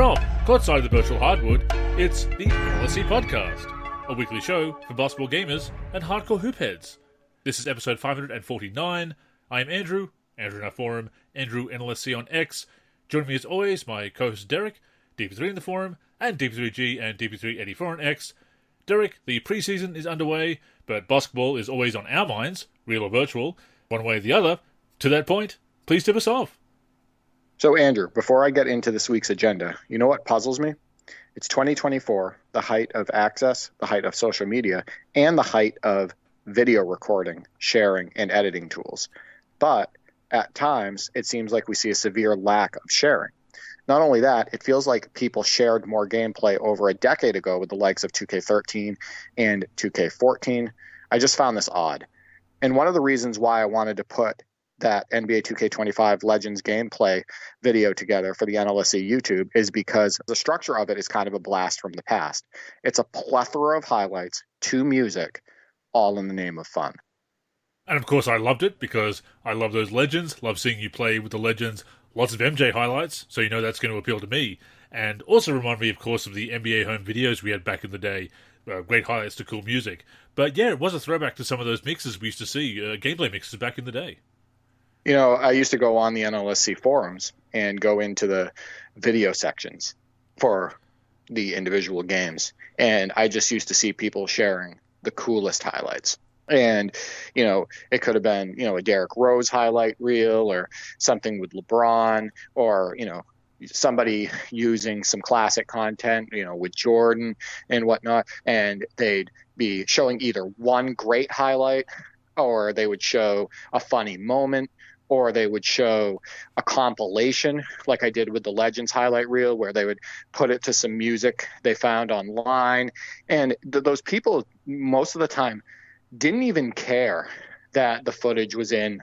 From courtside the virtual hardwood, it's the NLSC Podcast, a weekly show for basketball gamers and hardcore hoop heads. This is episode 549. I am Andrew in our forum, Andrew NLSC on X. Joining me as always, my co-host Derek, DP3 in the forum, and DP3G and DP384 on X. Derek, the preseason is underway, but basketball is always on our minds, real or virtual, one way or the other. To that point, please tip us off. So, Andrew, before I get into this week's agenda, you know what puzzles me? It's 2024, the height of access, the height of social media, and the height of video recording, sharing, and editing tools. But at times, it seems like we see a severe lack of sharing. Not only that, it feels like people shared more gameplay over a decade ago with the likes of 2K13 and 2K14. I just found this odd. And one of the reasons why I wanted to put that NBA 2K25 Legends gameplay video together for the NLSC YouTube is because the structure of it is kind of a blast from the past. It's a plethora of highlights to music, all in the name of fun. And of course I loved it because I love those Legends, love seeing you play with the Legends, lots of MJ highlights, so you know that's going to appeal to me. And also remind me, of course, of the NBA home videos we had back in the day, great highlights to cool music. But yeah, it was a throwback to some of those mixes we used to see, gameplay mixes back in the day. You know, I used to go on the NLSC forums and go into the video sections for the individual games. And I just used to see people sharing the coolest highlights. And, you know, it could have been, you know, a Derrick Rose highlight reel or something with LeBron or, you know, somebody using some classic content, you know, with Jordan and whatnot. And they'd be showing either one great highlight or they would show a funny moment, or they would show a compilation like I did with the Legends highlight reel where they would put it to some music they found online. And those people, most of the time, didn't even care that the footage was in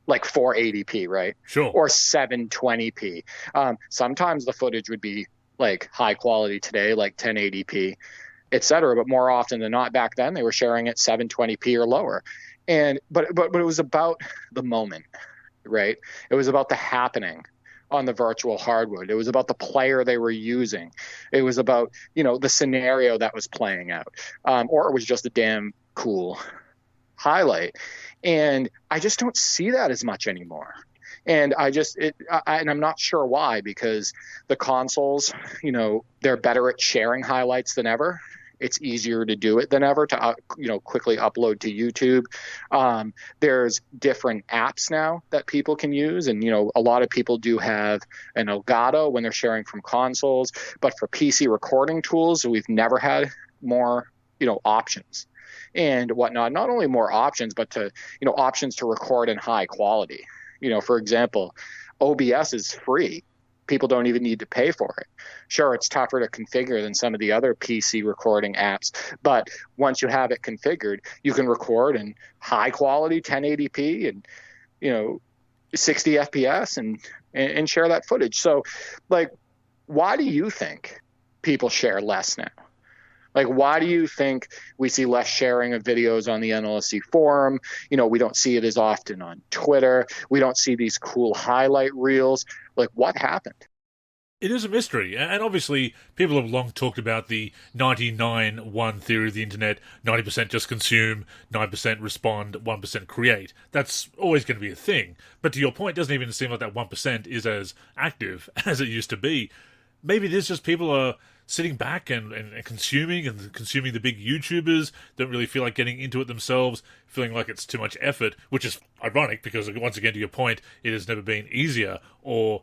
like 480p, right? Sure. Or 720p. Sometimes the footage would be like high quality today, like 1080p, etc. But more often than not back then, they were sharing it 720p or lower. And but it was about the moment, right? It was about the happening on the virtual hardwood. It was about the player they were using. It was about, you know, the scenario that was playing out. Or it was just a damn cool highlight. And I just don't see that as much anymore. And and I'm not sure why, because the consoles, you know, they're better at sharing highlights than ever. It's easier to do it than ever to, you know, quickly upload to YouTube. There's different apps now that people can use. And, you know, a lot of people do have an Elgato when they're sharing from consoles. But for PC recording tools, we've never had more, you know, options and whatnot. Not only more options, but to, you know, options to record in high quality. You know, for example, OBS is free. People don't even need to pay for it. Sure, it's tougher to configure than some of the other PC recording apps, but once you have it configured, you can record in high quality 1080p and, you know, 60 FPS and share that footage. So, like, why do you think people share less now? Like, why do you think we see less sharing of videos on the NLSC forum? You know, we don't see it as often on Twitter. We don't see these cool highlight reels. Like, what happened? It is a mystery, and obviously people have long talked about the 99-1 theory of the internet. 90% just consume, 9% respond, 1% create. That's always going to be a thing. But to your point, it doesn't even seem like that 1% is as active as it used to be. Maybe it is just people are sitting back and consuming the big YouTubers, don't really feel like getting into it themselves, feeling like it's too much effort, which is ironic because, once again, to your point, it has never been easier or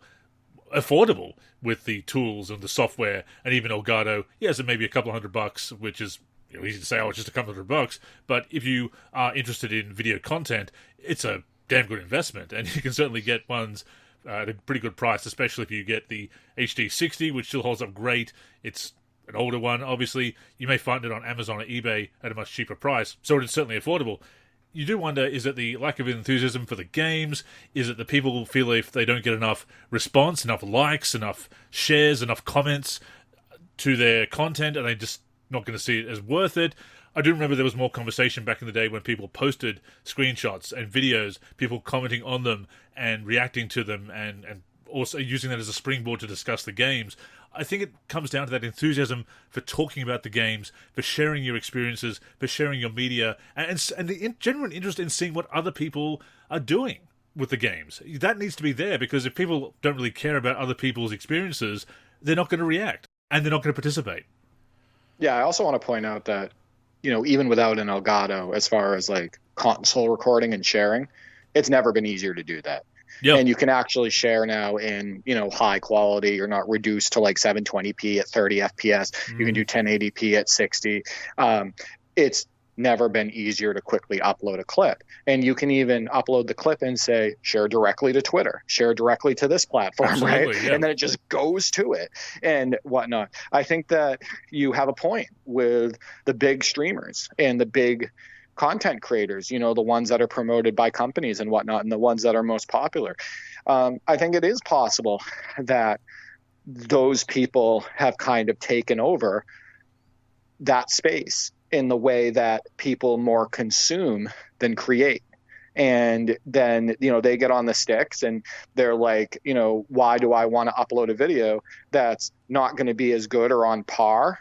affordable with the tools and the software, and even Elgato. Yes, it may be a couple $100, which is, you know, easy to say, oh, it's just a couple $100, but if you are interested in video content, it's a damn good investment, and you can certainly get ones at a pretty good price, especially if you get the HD60, which still holds up great. It's an older one, obviously. You may find it on Amazon or eBay at a much cheaper price, so it's certainly affordable. You do wonder, is it the lack of enthusiasm for the games? Is it that people feel if they don't get enough response, enough likes, enough shares, enough comments to their content, and they just not going to see it as worth it? I do remember there was more conversation back in the day when people posted screenshots and videos, people commenting on them and reacting to them and also using that as a springboard to discuss the games. I think it comes down to that enthusiasm for talking about the games, for sharing your experiences, for sharing your media, and the genuine interest in seeing what other people are doing with the games. That needs to be there, because if people don't really care about other people's experiences, they're not going to react and they're not going to participate. Yeah, I also want to point out that, even without an Elgato, as far as like console recording and sharing, it's never been easier to do that. Yep. And you can actually share now in, high quality. You're not reduced to like 720p at 30 FPS. You can do 1080p at 60. It's never been easier to quickly upload a clip. And you can even upload the clip and say, share directly to Twitter, share directly to this platform, Absolutely, right? yeah. And then it just goes to it and whatnot. I think that you have a point with the big streamers and the big content creators, the ones that are promoted by companies and whatnot, and the ones that are most popular. I think it is possible that those people have kind of taken over that space in the way that people more consume than create. And then, they get on the sticks and they're like, why do I want to upload a video that's not going to be as good or on par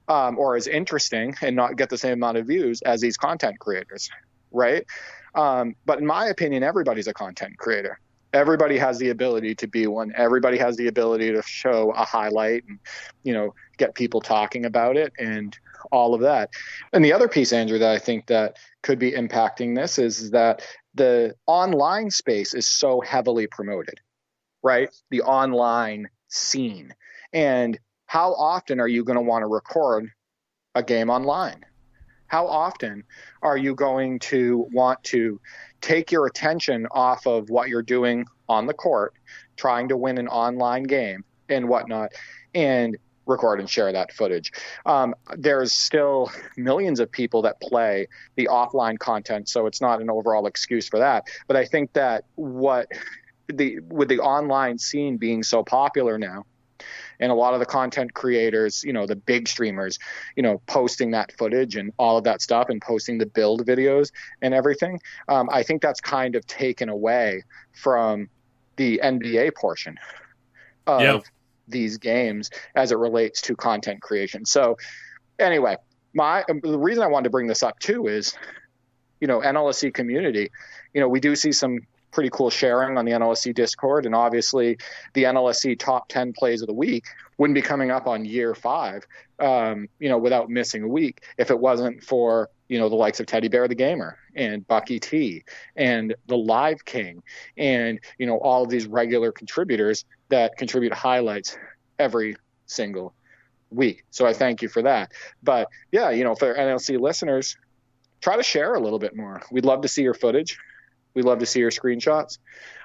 or as interesting and not get the same amount of views as these content creators, right? But in my opinion, everybody's a content creator. Everybody has the ability to be one. Everybody has the ability to show a highlight and, get people talking about it and all of that. And the other piece, Andrew, that I think that could be impacting this is that the online space is so heavily promoted, right? The online scene. And how often are you going to want to record a game online? How often are you going to want to take your attention off of what you're doing on the court, trying to win an online game and whatnot, and record and share that footage? There's still millions of people that play the offline content, so it's not an overall excuse for that. But I think that with the online scene being so popular now, and a lot of the content creators, the big streamers, posting that footage and all of that stuff and posting the build videos and everything, I think that's kind of taken away from the NBA portion of these games as it relates to content creation. So anyway, the reason I wanted to bring this up too is, NLSC community, we do see some pretty cool sharing on the NLSC Discord. And obviously the NLSC top 10 plays of the week wouldn't be coming up on year 5, without missing a week if it wasn't for, the likes of Teddy Bear the Gamer and Bucky T and the Live King and, all of these regular contributors that contribute highlights every single week. So I thank you for that. But yeah, for NLC listeners, try to share a little bit more. We'd love to see your footage. We'd love to see your screenshots.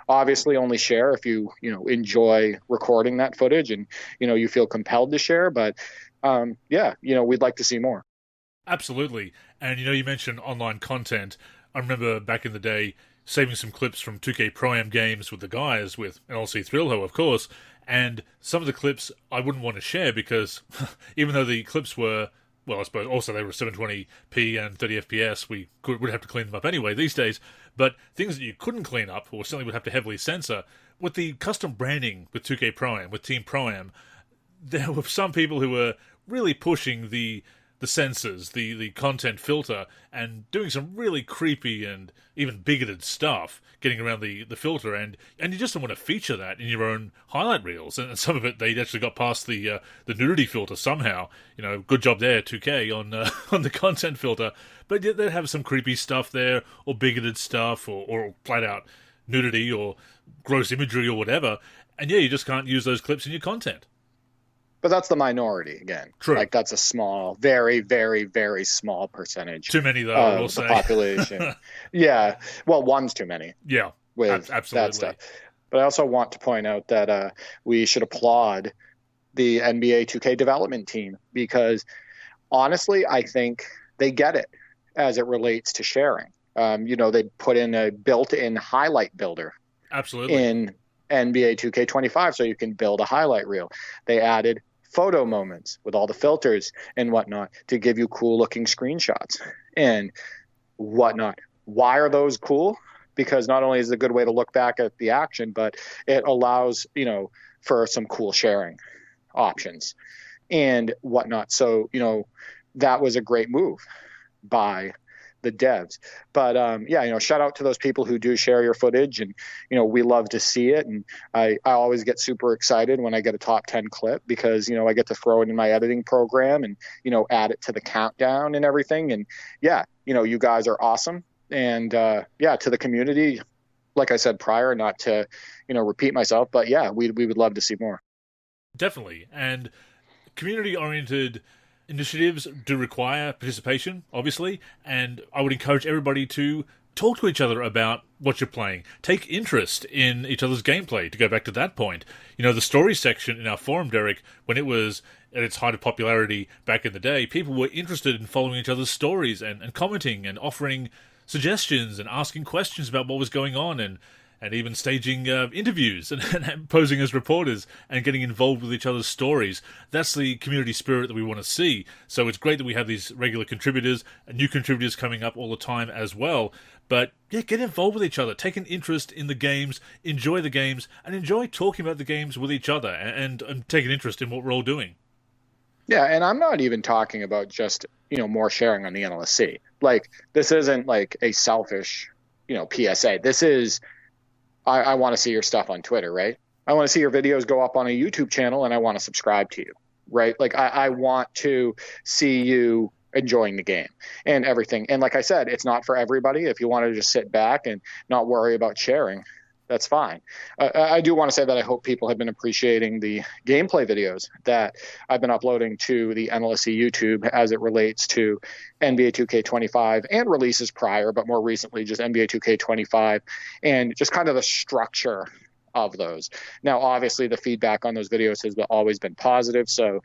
Obviously, only share if you enjoy recording that footage and you feel compelled to share. But we'd like to see more. Absolutely. And you mentioned online content. I remember back in the day saving some clips from 2K Pro-Am games with the guys, with NLC Thrillho, of course. And some of the clips I wouldn't want to share because even though the clips were, well, I suppose also they were 720p and 30 FPS, we would have to clean them up anyway these days. But things that you couldn't clean up or certainly would have to heavily censor, with the custom branding with 2K Pro-Am, with Team Pro-Am, there were some people who were really pushing the censors, the content filter, and doing some really creepy and even bigoted stuff, getting around the filter, and you just don't want to feature that in your own highlight reels. And some of it, they actually got past the nudity filter somehow. Good job there, 2K, on the content filter. But they'd have some creepy stuff there, or bigoted stuff, or flat out nudity, or gross imagery, or whatever. And yeah, you just can't use those clips in your content. But that's the minority again. True. Like that's a small, very, very, very small percentage. Too many, though, I will of say. the population. Yeah. Well, one's too many. Yeah. With absolutely. that stuff. But I also want to point out that we should applaud the NBA 2K development team because honestly, I think they get it as it relates to sharing. They put in a built-in highlight builder. Absolutely. In NBA 2K25 so you can build a highlight reel. They added photo moments with all the filters and whatnot to give you cool looking screenshots and whatnot. Why are those cool? Because not only is it a good way to look back at the action, but it allows, for some cool sharing options and whatnot. So, that was a great move by the devs. But shout out to those people who do share your footage, and we love to see it. And I always get super excited when I get a top 10 clip, because I get to throw it in my editing program and add it to the countdown and everything. And you guys are awesome. And to the community, like I said prior, not to repeat myself, but we would love to see more. Definitely. And community oriented initiatives do require participation, obviously, and I would encourage everybody to talk to each other about what you're playing. Take interest in each other's gameplay, to go back to that point. The story section in our forum, Derek, when it was at its height of popularity back in the day, people were interested in following each other's stories and commenting and offering suggestions and asking questions about what was going on, and even staging interviews and posing as reporters and getting involved with each other's stories. That's the community spirit that we want to see. So it's great that we have these regular contributors and new contributors coming up all the time as well. But get involved with each other. Take an interest in the games, enjoy the games, and enjoy talking about the games with each other, and take an interest in what we're all doing. Yeah, and I'm not even talking about just, more sharing on the NLSC. Like, this isn't like a selfish, PSA. This is, I want to see your stuff on Twitter, right? I want to see your videos go up on a YouTube channel, and I want to subscribe to you, right? Like, I want to see you enjoying the game and everything. And like I said, it's not for everybody. If you want to just sit back and not worry about sharing, that's fine. I do want to say that I hope people have been appreciating the gameplay videos that I've been uploading to the NLSC YouTube as it relates to NBA 2K25 and releases prior, but more recently just NBA 2K25, and just kind of the structure of those. Now, obviously, the feedback on those videos has always been positive, so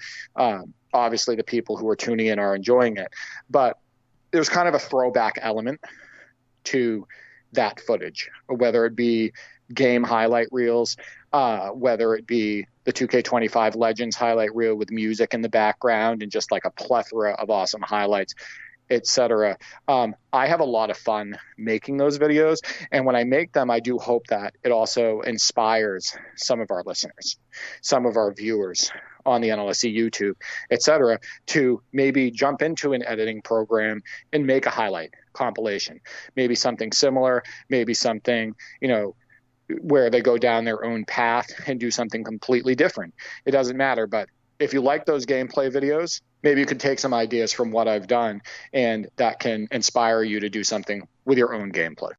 obviously the people who are tuning in are enjoying it. But there's kind of a throwback element to that footage, whether it be game highlight reels, whether it be the 2K25 Legends highlight reel with music in the background and just like a plethora of awesome highlights, etc. I have a lot of fun making those videos, and when I make them, I do hope that it also inspires some of our listeners, some of our viewers on the NLSC YouTube, etc., to maybe jump into an editing program and make a highlight compilation, maybe something similar, maybe something, where they go down their own path and do something completely different. It doesn't matter, but if you like those gameplay videos, maybe you could take some ideas from what I've done, and that can inspire you to do something with your own gameplay.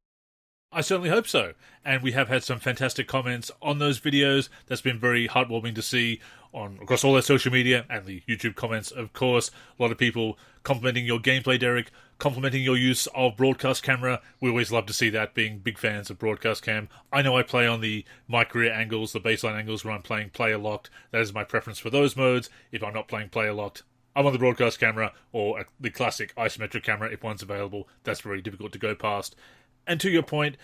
I certainly hope so. And we have had some fantastic comments on those videos. That's been very heartwarming to see across all their social media and the YouTube comments, of course. A lot of people complimenting your gameplay, Derek, complimenting your use of broadcast camera. We always love to see that, being big fans of broadcast cam. I know I play on the my career angles, the baseline angles when I'm playing player locked. That is my preference for those modes. If I'm not playing player locked, I'm on the broadcast camera or the classic isometric camera if one's available. That's very difficult to go past. And to your point,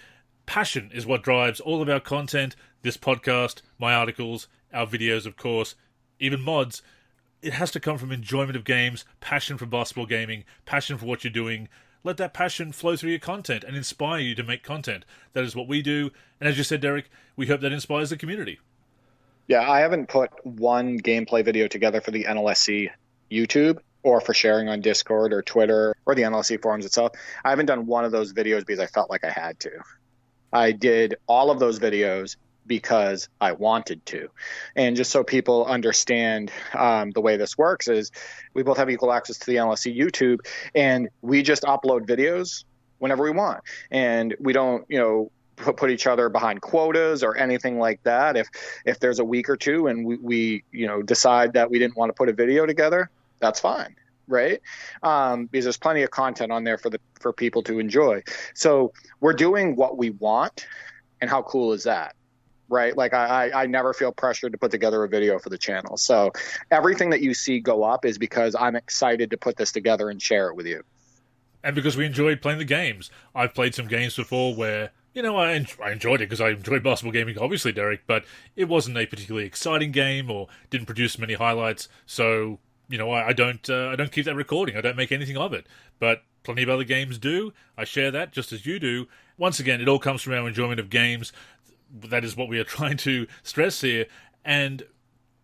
passion is what drives all of our content, this podcast, my articles, our videos, of course, even mods. It has to come from enjoyment of games, passion for basketball gaming, passion for what you're doing. Let that passion flow through your content and inspire you to make content. That is what we do. And as you said, Derek, we hope that inspires the community. Yeah, I haven't put one gameplay video together for the NLSC YouTube or for sharing on Discord or Twitter or the NLSC forums itself. I haven't done one of those videos because I felt like I had to. I did all of those videos because I wanted to. And just so people understand the way this works is we both have equal access to the NLSC YouTube, and we just upload videos whenever we want. And we don't, put each other behind quotas or anything like that. If there's a week or two and we decide that we didn't want to put a video together, that's fine, right? Because there's plenty of content on there for people to enjoy. So we're doing what we want, and how cool is that, right? Like I never feel pressured to put together a video for the channel. So everything that you see go up is because I'm excited to put this together and share it with you. And because we enjoyed playing the games. I've played some games before where, I enjoyed it because I enjoyed basketball gaming, obviously, Derek, but it wasn't a particularly exciting game or didn't produce many highlights. So I don't keep that recording. I don't make anything of it. But plenty of other games do. I share that just as you do. Once again, it all comes from our enjoyment of games. That is what we are trying to stress here. And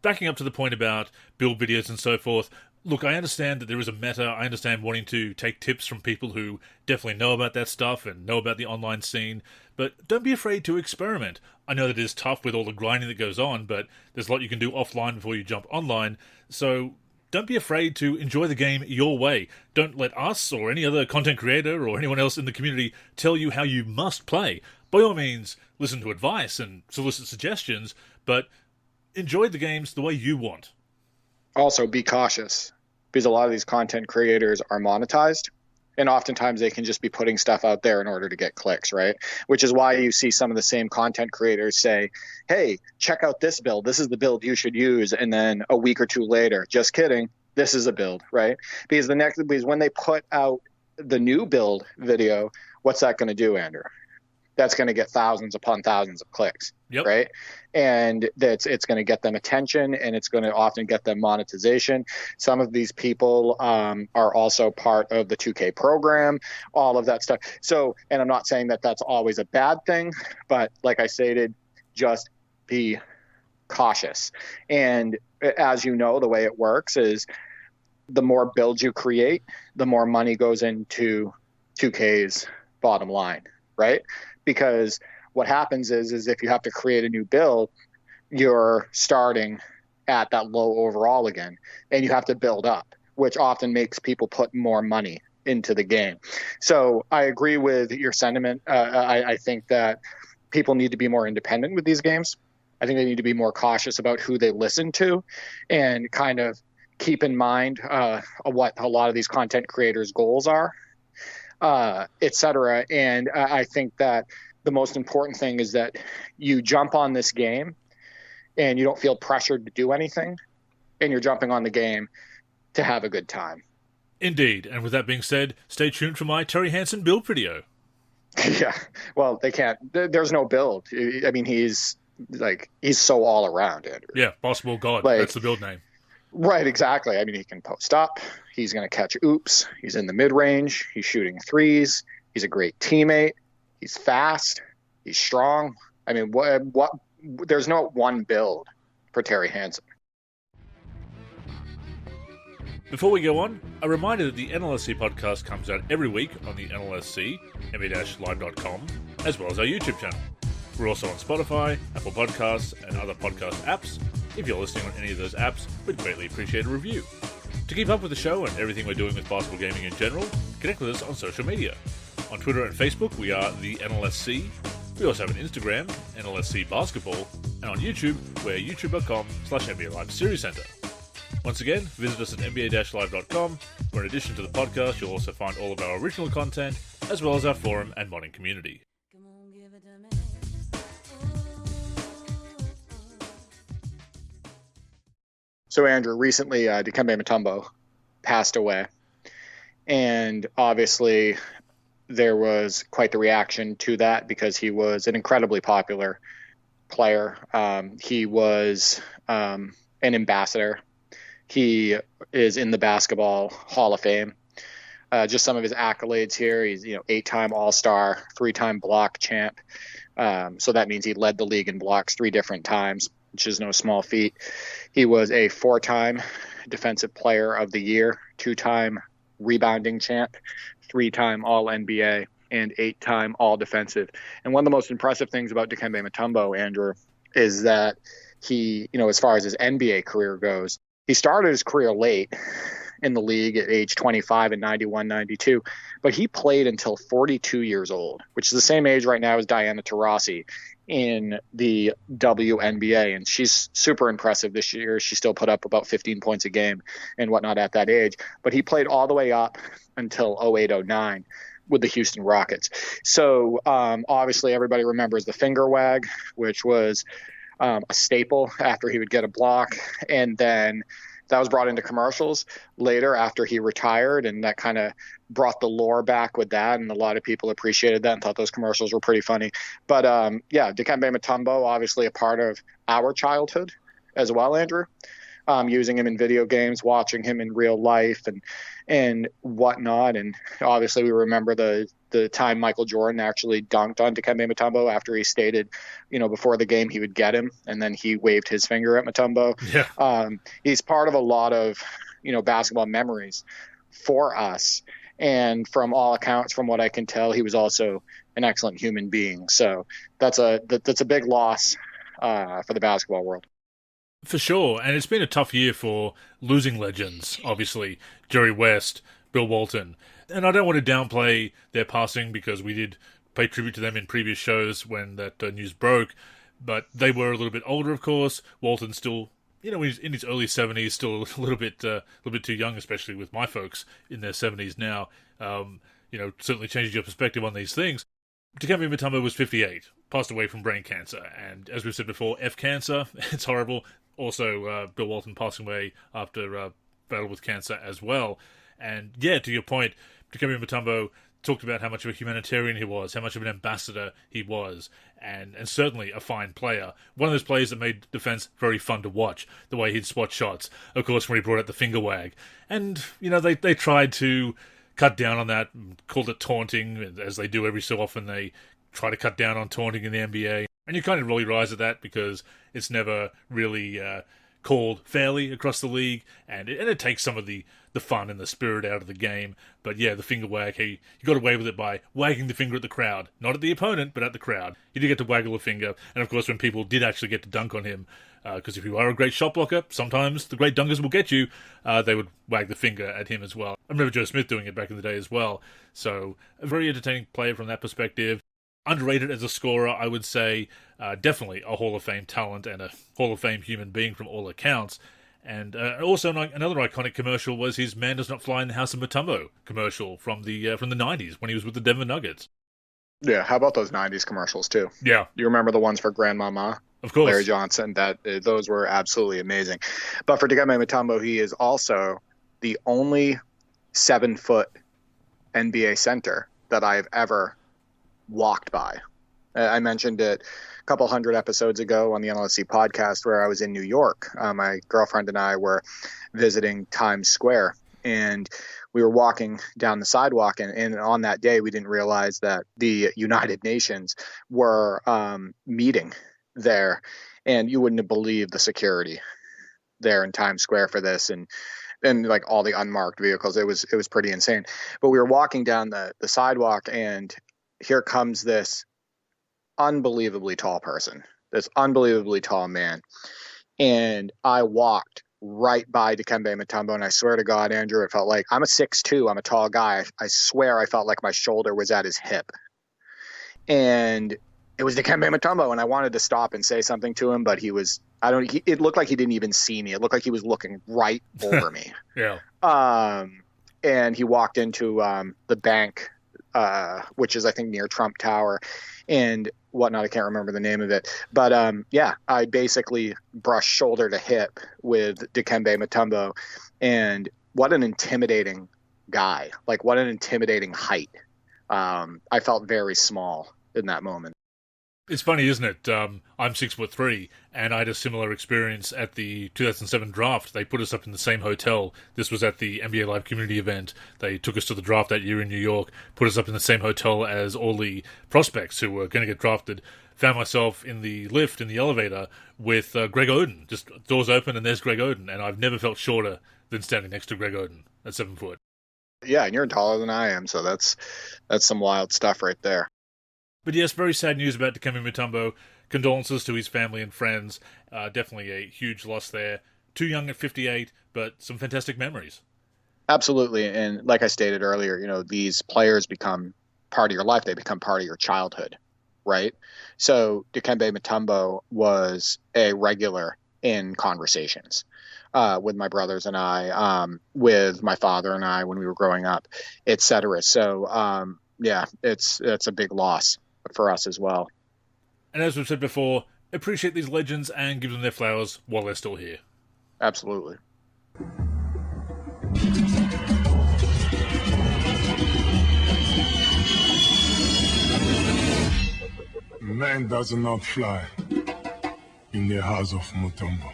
backing up to the point about build videos and so forth, look, I understand that there is a meta. I understand wanting to take tips from people who definitely know about that stuff and know about the online scene, but don't be afraid to experiment. I know that it is tough with all the grinding that goes on, but there's a lot you can do offline before you jump online, so don't be afraid to enjoy the game your way. Don't let us or any other content creator or anyone else in the community tell you how you must play. By all means, listen to advice and solicit suggestions, but enjoy the games the way you want. Also, be cautious, because a lot of these content creators are monetized, and oftentimes they can just be putting stuff out there in order to get clicks, right? Which is why you see some of the same content creators say, hey, check out this build. This is the build you should use. And then a week or two later, just kidding, this is a build, right? Because when they put out the new build video, what's that going to do, Andrew? That's going to get thousands upon thousands of clicks, yep. Right? And it's going to get them attention, and it's going to often get them monetization. Some of these people are also part of the 2K program, all of that stuff. So, and I'm not saying that that's always a bad thing, but like I stated, just be cautious. And as you know, the way it works is the more builds you create, the more money goes into 2K's bottom line, right? Because what happens is if you have to create a new build, you're starting at that low overall again, and you have to build up, which often makes people put more money into the game. So I agree with your sentiment. I think that people need to be more independent with these games. I think they need to be more cautious about who they listen to, and kind of keep in mind what a lot of these content creators' goals are. etc. And I think that the most important thing is that you jump on this game and you don't feel pressured to do anything, and you're jumping on the game to have a good time. Indeed. And with that being said, stay tuned for my Terry Hansen build video. Yeah. Well, they can't. There's no build. I mean, he's so all around, Andrew. Yeah, Basketball God. That's the build name. Right, exactly. I mean, he can post up. He's going to catch oops. He's in the mid-range. He's shooting threes. He's a great teammate. He's fast. He's strong. I mean, what? There's no one build for Terry Hansen. Before we go on, a reminder that the NLSC podcast comes out every week on the NLSC, NBA-live.com, as well as our YouTube channel. We're also on Spotify, Apple Podcasts, and other podcast apps. If you're listening on any of those apps, we'd greatly appreciate a review. To keep up with the show and everything we're doing with basketball gaming in general, connect with us on social media. On Twitter and Facebook, we are the NLSC. We also have an Instagram, NLSC Basketball, and on YouTube, we're youtube.com/NBA Live Series Center. Once again, visit us at NBA-live.com, where in addition to the podcast, you'll also find all of our original content, as well as our forum and modding community. So, Andrew, recently Dikembe Mutombo passed away, and obviously there was quite the reaction to that because he was an incredibly popular player. He was an ambassador. He is in the Basketball Hall of Fame. Just some of his accolades here. He's 8-time All-Star, 3-time block champ. So that means he led the league in blocks 3 different times, which is no small feat. He was a 4-time Defensive Player of the Year, 2-time rebounding champ, 3-time All-NBA, and 8-time All-Defensive. And one of the most impressive things about Dikembe Mutombo, Andrew, is that he, as far as his NBA career goes, he started his career late in the league at age 25 and 91, 92, but he played until 42 years old, which is the same age right now as Diana Taurasi in the WNBA. And she's super impressive this year. She still put up about 15 points a game and whatnot at that age, but he played all the way up until 08-09 with the Houston Rockets. So obviously everybody remembers the finger wag, which was a staple after he would get a block. And then that was brought into commercials later after he retired, and that kind of brought the lore back with that, and a lot of people appreciated that and thought those commercials were pretty funny. But Dikembe Mutombo, obviously a part of our childhood as well, Andrew, using him in video games, watching him in real life and whatnot. And obviously we remember the the time Michael Jordan actually dunked on Dikembe Mutombo after he stated, before the game he would get him, and then he waved his finger at Mutombo. Yeah. He's part of a lot of, basketball memories for us. And from all accounts, from what I can tell, he was also an excellent human being. So that's a big loss for the basketball world. For sure, and it's been a tough year for losing legends, obviously. Jerry West, Bill Walton. And I don't want to downplay their passing because we did pay tribute to them in previous shows when that news broke, but they were a little bit older, of course. Walton still, he's in his early 70s, still a little bit too young, especially with my folks in their 70s now. Certainly changes your perspective on these things. Dikembe Mutombo was 58, passed away from brain cancer, and as we've said before, F cancer, it's horrible. Also, Bill Walton passing away after battle with cancer as well. And yeah, to your point, Dikembe Mutombo talked about how much of a humanitarian he was, how much of an ambassador he was, and certainly a fine player. One of those players that made defense very fun to watch, the way he'd spot shots. Of course, when he brought out the finger wag. And, they tried to cut down on that, called it taunting, as they do every so often. They try to cut down on taunting in the NBA. And you kind of roll your eyes at that because it's never really called fairly across the league, and it takes some of the fun and the spirit out of the game. But yeah, the finger wag, he got away with it by wagging the finger at the crowd. Not at the opponent, but at the crowd. He did get to waggle a finger, and of course when people did actually get to dunk on him, because if you are a great shot blocker, sometimes the great dunkers will get you, they would wag the finger at him as well. I remember Joe Smith doing it back in the day as well. So a very entertaining player from that perspective. Underrated as a scorer, I would say. Definitely a Hall of Fame talent and a Hall of Fame human being from all accounts. And also another iconic commercial was his "Man Does Not Fly in the House of Mutombo" commercial from the 90s when he was with the Denver Nuggets. Yeah, how about those 90s commercials too? Yeah. You remember the ones for Grandmama? Of course. Larry Johnson, those were absolutely amazing. But for Dikembe Mutombo, he is also the only 7-foot NBA center that I have ever walked by. I mentioned it a couple hundred episodes ago on the NLSC podcast where I was in New York. My girlfriend and I were visiting Times Square, and we were walking down the sidewalk, and on that day we didn't realize that the United Nations were meeting there, and you wouldn't have believed the security there in Times Square for this, and like all the unmarked vehicles. It was pretty insane. But we were walking down the sidewalk, and here comes this unbelievably tall person, this unbelievably tall man. And I walked right by Dikembe Mutombo, and I swear to God, Andrew, it felt like I'm a 6'2", I'm a tall guy. I swear I felt like my shoulder was at his hip. And it was Dikembe Mutombo, and I wanted to stop and say something to him, but it looked like he didn't even see me. It looked like he was looking right over me. Yeah. And he walked into the bank, which is, I think, near Trump Tower and whatnot. I can't remember the name of it. But, I basically brushed shoulder to hip with Dikembe Mutombo. And what an intimidating guy. Like, what an intimidating height. I felt very small in that moment. It's funny, isn't it? I'm 6'3", and I had a similar experience at the 2007 draft. They put us up in the same hotel. This was at the NBA Live community event. They took us to the draft that year in New York, put us up in the same hotel as all the prospects who were going to get drafted. Found myself in the lift, in the elevator, with Greg Oden. Just doors open, and there's Greg Oden. And I've never felt shorter than standing next to Greg Oden at 7 foot. Yeah, and you're taller than I am, so that's some wild stuff right there. But yes, very sad news about Dikembe Mutombo. Condolences to his family and friends. Definitely a huge loss there. Too young at 58, but some fantastic memories. Absolutely. And like I stated earlier, these players become part of your life. They become part of your childhood, right? So Dikembe Mutombo was a regular in conversations with my brothers and I, with my father and I when we were growing up, et cetera. So, it's a big loss for us as well. And as we've said before, appreciate these legends and give them their flowers while they're still here. Absolutely. Man does not fly in the house of Mutombo.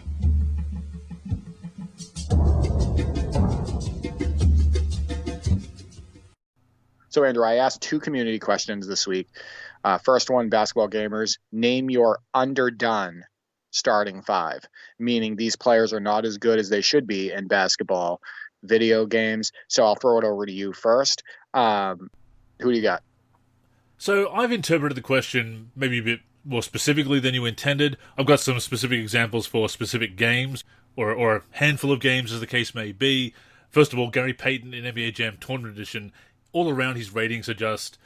So, Andrew, I asked 2 community questions this week. First one, basketball gamers, name your underdone starting 5, meaning these players are not as good as they should be in basketball video games. So I'll throw it over to you first. Who do you got? So I've interpreted the question maybe a bit more specifically than you intended. I've got some specific examples for specific games, or a handful of games as the case may be. First of all, Gary Payton in NBA Jam Tournament Edition, all around his ratings are just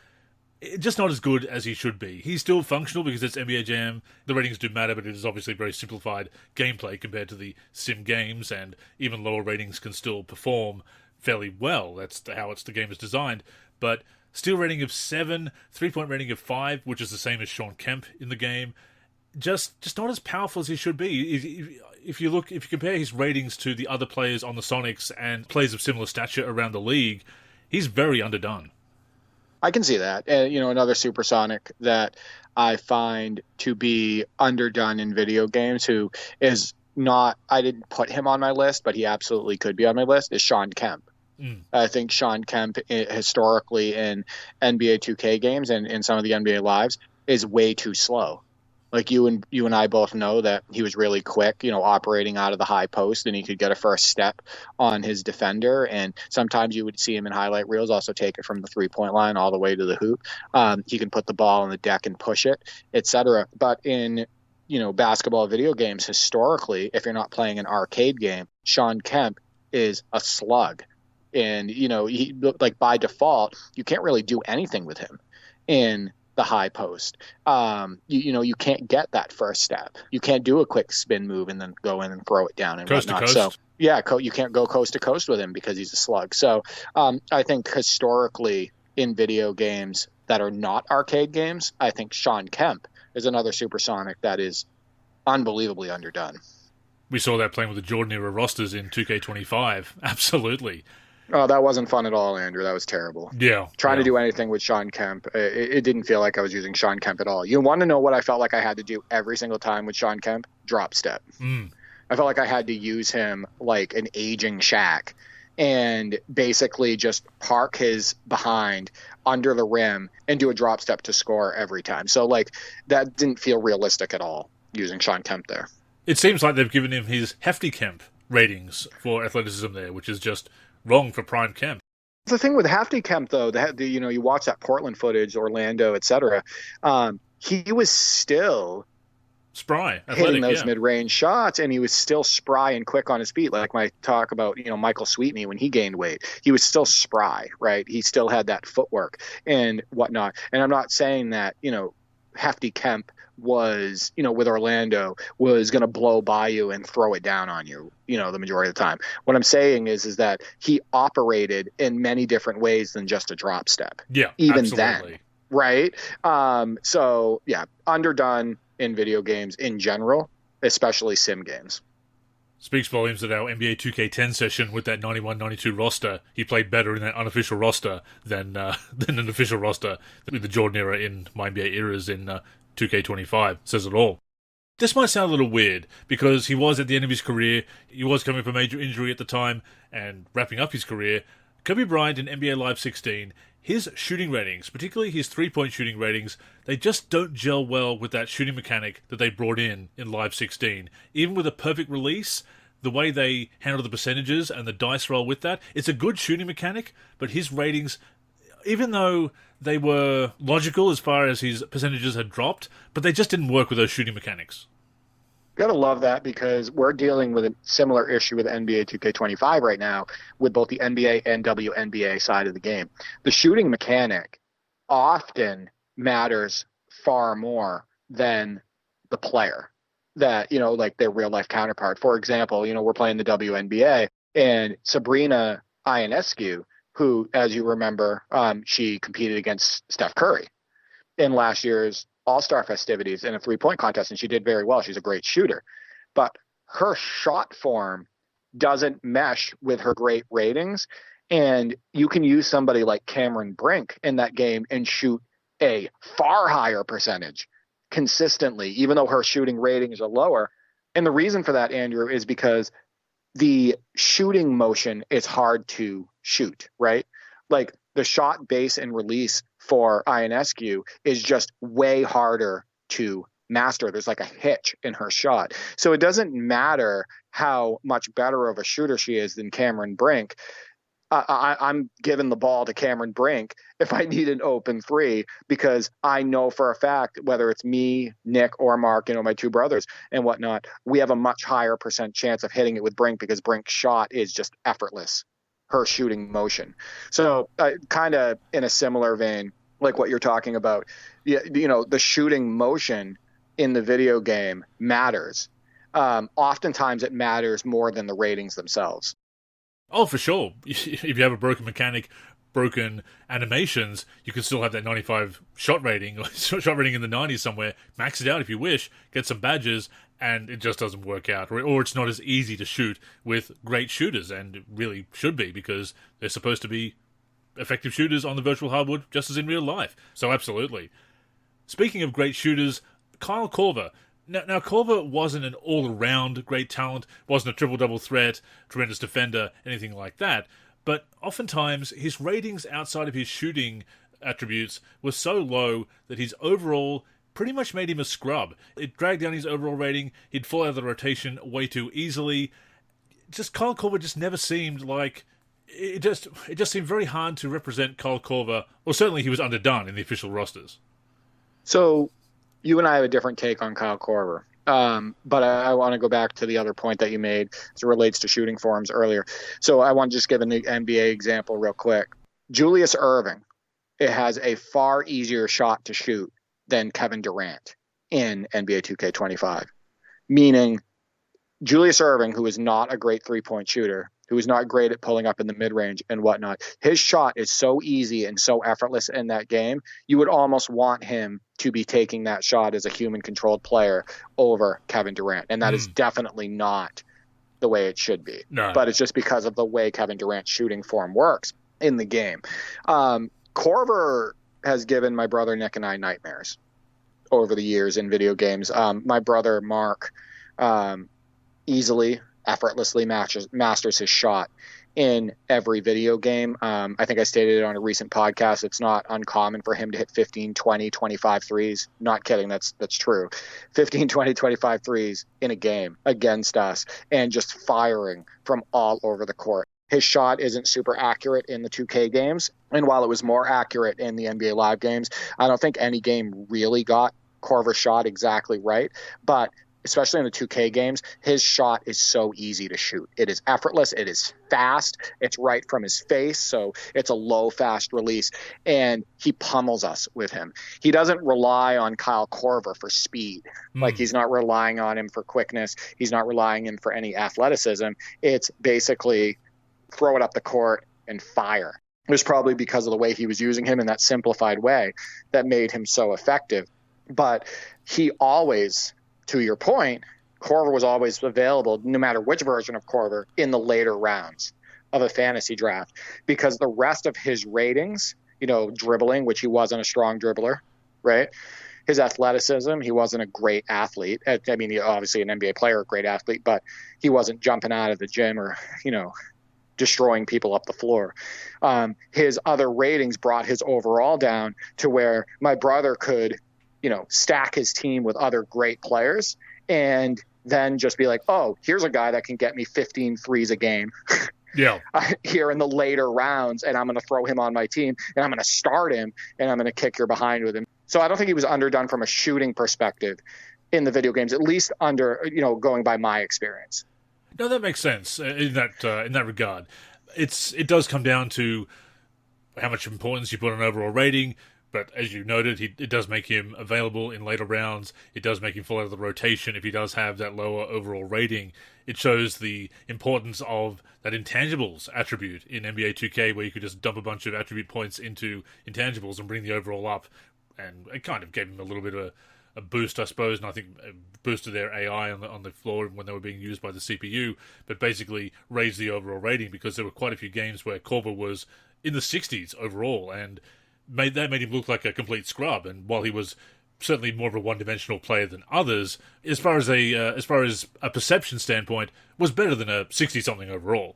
not as good as he should be. He's still functional because it's NBA Jam. The ratings do matter, but it is obviously very simplified gameplay compared to the sim games, and even lower ratings can still perform fairly well. That's how the game is designed. But steal rating of 7, 3-point rating of 5, which is the same as Sean Kemp in the game. Just not as powerful as he should be. If you compare his ratings to the other players on the Sonics and players of similar stature around the league, he's very underdone. I can see that. Another supersonic that I find to be underdone in video games, who is not, I didn't put him on my list, but he absolutely could be on my list, is Sean Kemp. I think Sean Kemp historically in NBA 2K games and in some of the NBA Lives is way too slow. Like you and I both know that he was really quick, operating out of the high post, and he could get a first step on his defender. And sometimes you would see him in highlight reels also take it from the 3-point line all the way to the hoop. He can put the ball on the deck and push it, etc. But in basketball video games, historically, if you're not playing an arcade game, Sean Kemp is a slug. And, he, like, by default, you can't really do anything with him in the high post. You can't get that first step. You can't do a quick spin move and then go in and throw it down and coast whatnot. To coast. So, yeah, you can't go coast to coast with him because he's a slug. So I think historically in video games that are not arcade games, I think Sean Kemp is another supersonic that is unbelievably underdone. We saw that playing with the Jordan era rosters in 2K25. Absolutely. Oh, that wasn't fun at all, Andrew. That was terrible. Yeah. Trying to do anything with Sean Kemp, it didn't feel like I was using Sean Kemp at all. You want to know what I felt like I had to do every single time with Sean Kemp? Drop step. I felt like I had to use him like an aging Shaq and basically just park his behind under the rim and do a drop step to score every time. So, like, that didn't feel realistic at all using Sean Kemp there. It seems like they've given him his hefty Kemp ratings for athleticism there, which is just wrong for prime Kemp. The thing with Hefty Kemp, though, you watch that Portland footage, Orlando, etc. He was still spry, hitting those mid-range shots, and he was still spry and quick on his feet. Like my talk about, Michael Sweetney when he gained weight, he was still spry, right? He still had that footwork and whatnot. And I'm not saying that, Hefty Kemp was, with Orlando, was going to blow by you and throw it down on you, the majority of the time. What I'm saying is that he operated in many different ways than just a drop step. Yeah, even absolutely. Then, right? So, yeah, underdone in video games in general, especially sim games. Speaks volumes that our NBA 2K10 session with that 91-92 roster, he played better in that unofficial roster than an official roster with the Jordan era in my NBA eras in 2K25. Says it all. This might sound a little weird because he was at the end of his career. He was coming from a major injury at the time and wrapping up his career. Kobe Bryant in NBA Live 16, his shooting ratings, particularly his 3-point shooting ratings, they just don't gel well with that shooting mechanic that they brought in Live 16. Even with a perfect release, the way they handle the percentages and the dice roll with that, it's a good shooting mechanic, but his ratings, even though they were logical as far as his percentages had dropped, but they just didn't work with those shooting mechanics. Gotta love that because we're dealing with a similar issue with NBA 2K25 right now with both the NBA and WNBA side of the game. The shooting mechanic often matters far more than the player that, like their real life counterpart. For example, we're playing the WNBA and Sabrina Ionescu, who, as you remember, she competed against Steph Curry in last year's All-Star festivities in a 3-point contest, and she did very well. She's a great shooter. But her shot form doesn't mesh with her great ratings, and you can use somebody like Cameron Brink in that game and shoot a far higher percentage consistently, even though her shooting ratings are lower. And the reason for that, Andrew, is because the shooting motion is hard to shoot, right? Like the shot, base, and release for Ionescu is just way harder to master. There's like a hitch in her shot. So it doesn't matter how much better of a shooter she is than Cameron Brink. I'm giving the ball to Cameron Brink if I need an open three, because I know for a fact, whether it's me, Nick, or Mark, my two brothers and whatnot, we have a much higher % chance of hitting it with Brink because Brink's shot is just effortless, her shooting motion. So kind of in a similar vein, like what you're talking about, the shooting motion in the video game matters. Oftentimes it matters more than the ratings themselves. Oh, for sure. If you have a broken mechanic, broken animations, you can still have that 95 shot rating, or shot rating in the 90s somewhere, max it out if you wish, get some badges, and it just doesn't work out. Or it's not as easy to shoot with great shooters, and it really should be, because they're supposed to be effective shooters on the virtual hardwood, just as in real life. So absolutely. Speaking of great shooters, Kyle Korver. Now, Korver wasn't an all-around great talent, wasn't a triple-double threat, tremendous defender, anything like that, but oftentimes his ratings outside of his shooting attributes were so low that his overall pretty much made him a scrub. It dragged down his overall rating, he'd fall out of the rotation way too easily. Kyle Korver just never seemed like... It just seemed very hard to represent Kyle Korver, or certainly he was underdone in the official rosters. So... you and I have a different take on Kyle Korver. But I want to go back to the other point that you made as it relates to shooting forms earlier. So I want to just give an NBA example real quick. Julius Erving, it has a far easier shot to shoot than Kevin Durant in NBA 2K25. Meaning Julius Erving, who is not a great three-point shooter, who is not great at pulling up in the mid-range and whatnot, his shot is so easy and so effortless in that game, you would almost want him to be taking that shot as a human-controlled player over Kevin Durant. And that is definitely not the way it should be. No. But it's just because of the way Kevin Durant's shooting form works in the game. Korver has given my brother Nick and I nightmares over the years in video games. My brother Mark easily, effortlessly masters his shot in every video game. I think I stated it on a recent podcast. It's not uncommon for him to hit 15, 20, 25 threes. Not kidding. That's true. 15, 20, 25 threes in a game against us, and just firing from all over the court. His shot isn't super accurate in the 2K games. And while it was more accurate in the NBA Live games, I don't think any game really got Korver's shot exactly right. But especially in the 2K games, his shot is so easy to shoot. It is effortless. It is fast. It's right from his face. So it's a low, fast release. And he pummels us with him. He doesn't rely on Kyle Korver for speed. Like, he's not relying on him for quickness. He's not relying on him for any athleticism. It's basically throw it up the court and fire. It was probably because of the way he was using him in that simplified way that made him so effective. But he always... to your point, Korver was always available, no matter which version of Korver, in the later rounds of a fantasy draft, because the rest of his ratings, dribbling, which he wasn't a strong dribbler, right? His athleticism, he wasn't a great athlete. I mean, obviously an NBA player, a great athlete, but he wasn't jumping out of the gym or, destroying people up the floor. His other ratings brought his overall down to where my brother could stack his team with other great players and then just be like, oh, here's a guy that can get me 15 threes a game. Yeah. Here in the later rounds, and I'm going to throw him on my team, and I'm going to start him, and I'm going to kick your behind with him. So I don't think he was underdone from a shooting perspective in the video games, at least going by my experience. No, that makes sense in that regard. It does come down to how much importance you put on overall rating. But as you noted, it does make him available in later rounds. It does make him fall out of the rotation if he does have that lower overall rating. It shows the importance of that intangibles attribute in NBA 2K, where you could just dump a bunch of attribute points into intangibles and bring the overall up. And it kind of gave him a little bit of a boost, I suppose, and I think boosted their AI on the floor when they were being used by the CPU, but basically raised the overall rating, because there were quite a few games where Korver was in the 60s overall, and made him look like a complete scrub. And while he was certainly more of a one-dimensional player than others, as far as a perception standpoint, was better than a 60-something overall.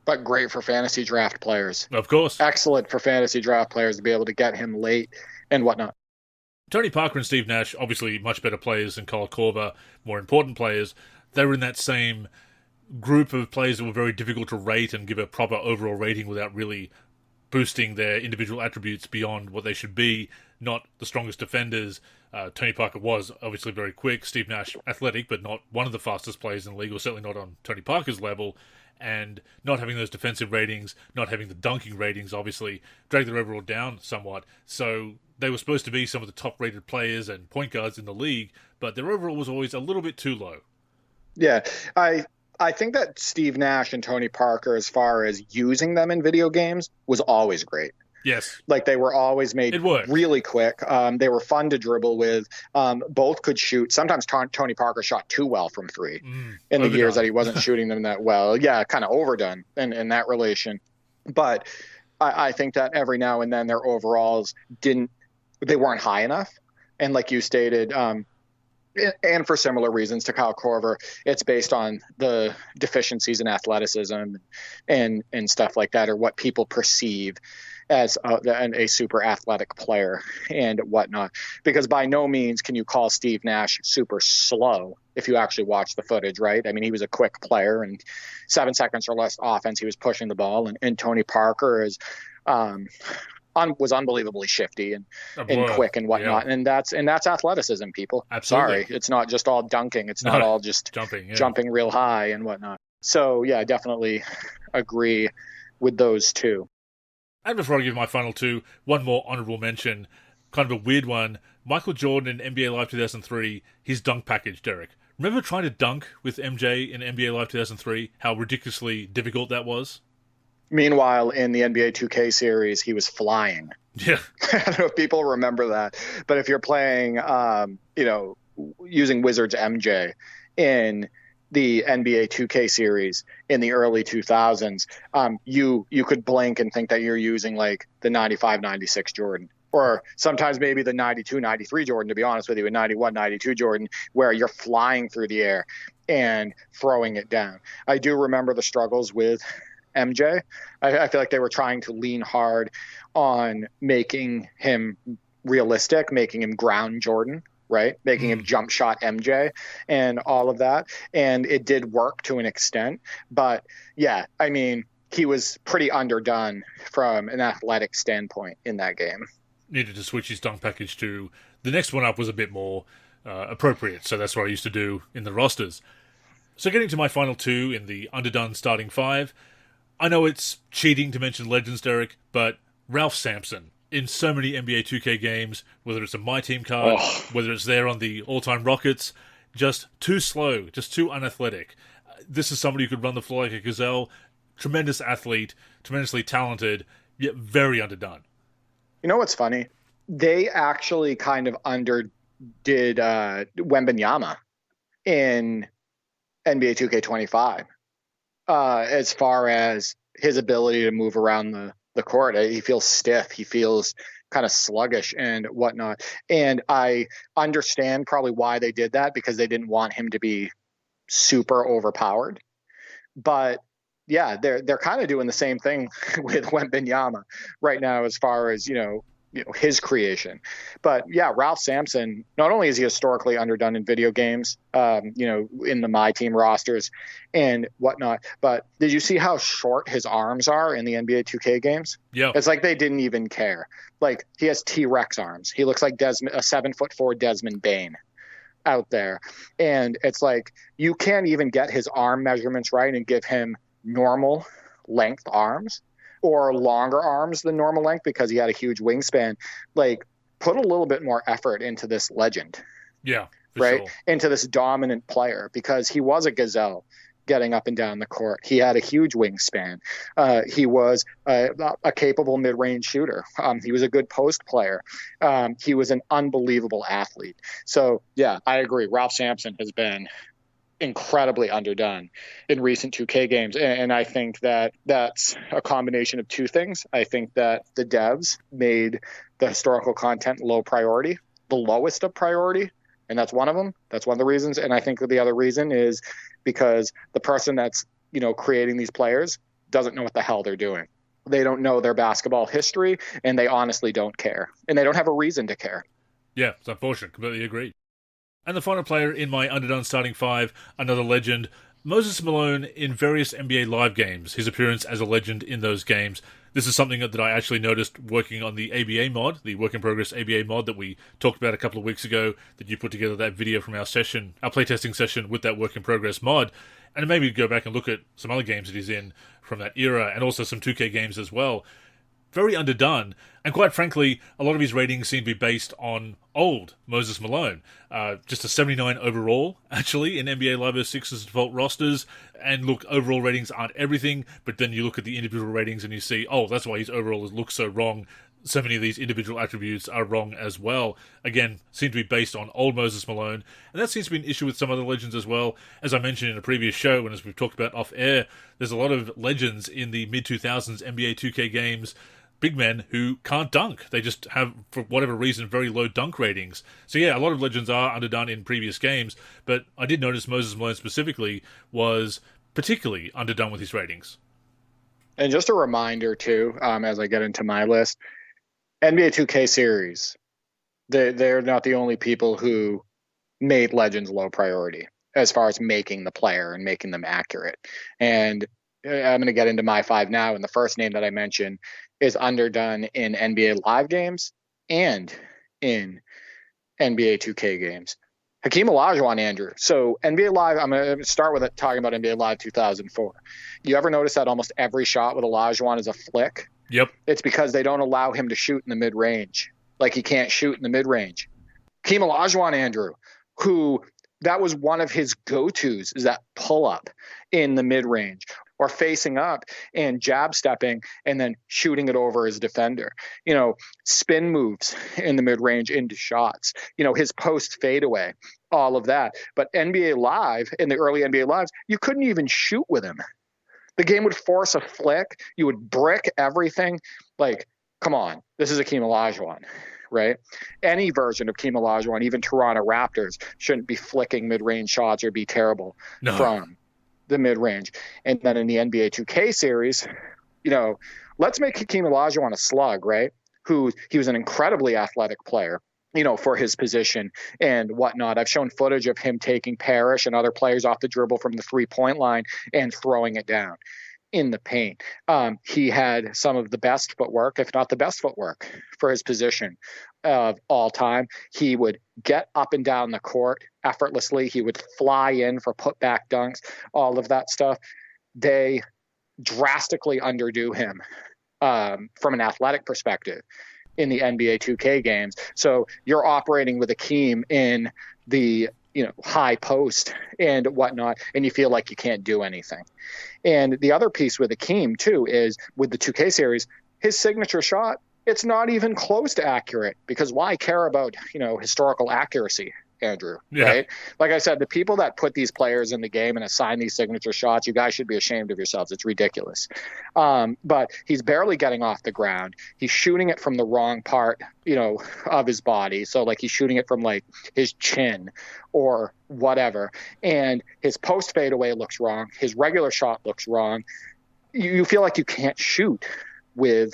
but great for fantasy draft players. Of course. Excellent for fantasy draft players to be able to get him late and whatnot. Tony Parker and Steve Nash, obviously much better players than Kyle Korver, more important players. They were in that same group of players that were very difficult to rate and give a proper overall rating without really boosting their individual attributes beyond what they should be. Not the strongest defenders. Tony Parker was obviously very quick. Steve Nash, athletic, but not one of the fastest players in the league, or certainly not on Tony Parker's level. And not having those defensive ratings, not having the dunking ratings, obviously, dragged their overall down somewhat. So they were supposed to be some of the top-rated players and point guards in the league, but their overall was always a little bit too low. Yeah, I think that Steve Nash and Tony Parker, as far as using them in video games, was always great. Yes. Like, they were always made really quick. They were fun to dribble with. Both could shoot. Sometimes Tony Parker shot too well from three in the years that he wasn't shooting them that well. Yeah, kind of overdone in that relation. But I think that every now and then their overalls weren't high enough. And like you stated, and for similar reasons to Kyle Korver, it's based on the deficiencies in athleticism and stuff like that, or what people perceive as a super athletic player and whatnot. Because by no means can you call Steve Nash super slow if you actually watch the footage, right? I mean, he was a quick player, and 7 seconds or less offense, he was pushing the ball. And Tony Parker was unbelievably shifty and quick and whatnot. Yeah. And that's athleticism, people. Absolutely. Sorry, it's not just all dunking. It's not all just jumping real high and whatnot. So yeah, definitely agree with those two. And before I give my final two, one more honorable mention, kind of a weird one. Michael Jordan in NBA Live 2003, his dunk package, Derek. Remember trying to dunk with MJ in NBA Live 2003? How ridiculously difficult that was? Meanwhile, in the NBA 2K series, he was flying. Yeah. I don't know if people remember that. But if you're playing, using Wizards MJ in the NBA 2K series in the early 2000s, you could blink and think that you're using like the 95-96 Jordan, or sometimes maybe the 92-93 Jordan, to be honest with you, a 91-92 Jordan, where you're flying through the air and throwing it down. I do remember the struggles with MJ. I feel like they were trying to lean hard on making him realistic, making him ground Jordan, right? Making him jump shot MJ and all of that. And it did work to an extent. But yeah, I mean, he was pretty underdone from an athletic standpoint in that game. Needed to switch his dunk package to the next one up was a bit more appropriate. So that's what I used to do in the rosters. So getting to my final two in the Underdone starting five, I know it's cheating to mention legends, Derek, but Ralph Sampson in so many NBA 2K games, whether it's a My Team card, whether it's there on the all-time Rockets, just too slow, just too unathletic. This is somebody who could run the floor like a gazelle, tremendous athlete, tremendously talented, yet very underdone. You know what's funny? They actually kind of underdid Wembanyama in NBA 2K25 as far as his ability to move around the court. He feels stiff. He feels kind of sluggish and whatnot. And I understand probably why they did that, because they didn't want him to be super overpowered. But yeah, they're kind of doing the same thing with Wembanyama right now as far as, his creation. But yeah, Ralph Sampson, not only is he historically underdone in video games, in the My Team rosters and whatnot, but did you see how short his arms are in the NBA 2K games? Yeah. It's like they didn't even care. Like, he has T-Rex arms. He looks like a 7'4" Desmond Bane out there. And it's like, you can't even get his arm measurements right and give him normal length arms or longer arms than normal length because he had a huge wingspan. Like, put a little bit more effort into this legend. Yeah, right? Sure. Into this dominant player, because he was a gazelle getting up and down the court. He had a huge wingspan. He was a capable mid-range shooter. He was a good post player. He was an unbelievable athlete. So yeah, I agree. Ralph Sampson has been incredibly underdone in recent 2K games. And I think that that's a combination of two things. I think that the devs made the historical content low priority, the lowest of priority. And that's one of them. That's one of the reasons. And I think the other reason is because the person that's, creating these players doesn't know what the hell they're doing. They don't know their basketball history, and they honestly don't care. And they don't have a reason to care. Yeah, it's unfortunate. Completely agree. And the final player in my Underdone starting five, another legend, Moses Malone in various NBA Live games, his appearance as a legend in those games. This is something that I actually noticed working on the ABA mod, the Work in Progress ABA mod that we talked about a couple of weeks ago, that you put together that video from our session, our playtesting session with that Work in Progress mod. And it made me go back and look at some other games that he's in from that era, and also some 2K games as well. Very underdone, and quite frankly, a lot of his ratings seem to be based on old Moses Malone. Just a 79 overall, actually, in NBA Live 06's default rosters. And look, overall ratings aren't everything, but then you look at the individual ratings and you see, oh, that's why his overall looks so wrong. So many of these individual attributes are wrong as well. Again, seem to be based on old Moses Malone, and that seems to be an issue with some other legends as well. As I mentioned in a previous show, and as we've talked about off-air, there's a lot of legends in the mid-2000s NBA 2K games, big men who can't dunk. They just have, for whatever reason, very low dunk ratings. So yeah, a lot of legends are underdone in previous games, but I did notice Moses Malone specifically was particularly underdone with his ratings. And just a reminder, too, as I get into my list, NBA 2K series, they're not the only people who made legends low priority as far as making the player and making them accurate. And I'm going to get into my five now, and the first name that I mentioned is underdone in NBA Live games and in NBA 2K games. Hakeem Olajuwon, Andrew. So NBA Live, I'm going to start with talking about NBA Live 2004. You ever notice that almost every shot with Olajuwon is a flick? Yep. It's because they don't allow him to shoot in the mid-range. Like, he can't shoot in the mid-range. Hakeem Olajuwon, Andrew, who that was one of his go-tos, is that pull-up in the mid-range, or facing up and jab stepping and then shooting it over his defender. You know, spin moves in the mid-range into shots. You know, his post fadeaway, all of that. But NBA Live, in the early NBA Lives, you couldn't even shoot with him. The game would force a flick. You would brick everything. Like, come on, this is Hakeem Olajuwon, right? Any version of Hakeem Olajuwon, even Toronto Raptors, shouldn't be flicking mid-range shots or be terrible from the mid-range. And then in the NBA 2K series, you know, let's make Hakeem Olajuwon a slug, right? He was an incredibly athletic player, you know, for his position and whatnot. I've shown footage of him taking Parrish and other players off the dribble from the three-point line and throwing it down in the paint. He had some of the best footwork, if not the best footwork, for his position of all time. He would get up and down the court effortlessly. He would fly in for putback dunks, all of that stuff. They drastically underdo him from an athletic perspective in the NBA 2K games. So you're operating with Hakeem in the, you know, high post and whatnot, and you feel like you can't do anything. And the other piece with Hakeem, too, is with the 2K series, his signature shot, it's not even close to accurate, because why care about, you know, historical accuracy, Andrew, right? Like I said, the people that put these players in the game and assign these signature shots, you guys should be ashamed of yourselves. It's ridiculous. But he's barely getting off the ground. He's shooting it from the wrong part, you know, of his body. So like he's shooting it from like his chin or whatever. And his post fadeaway looks wrong. His regular shot looks wrong. You feel like you can't shoot with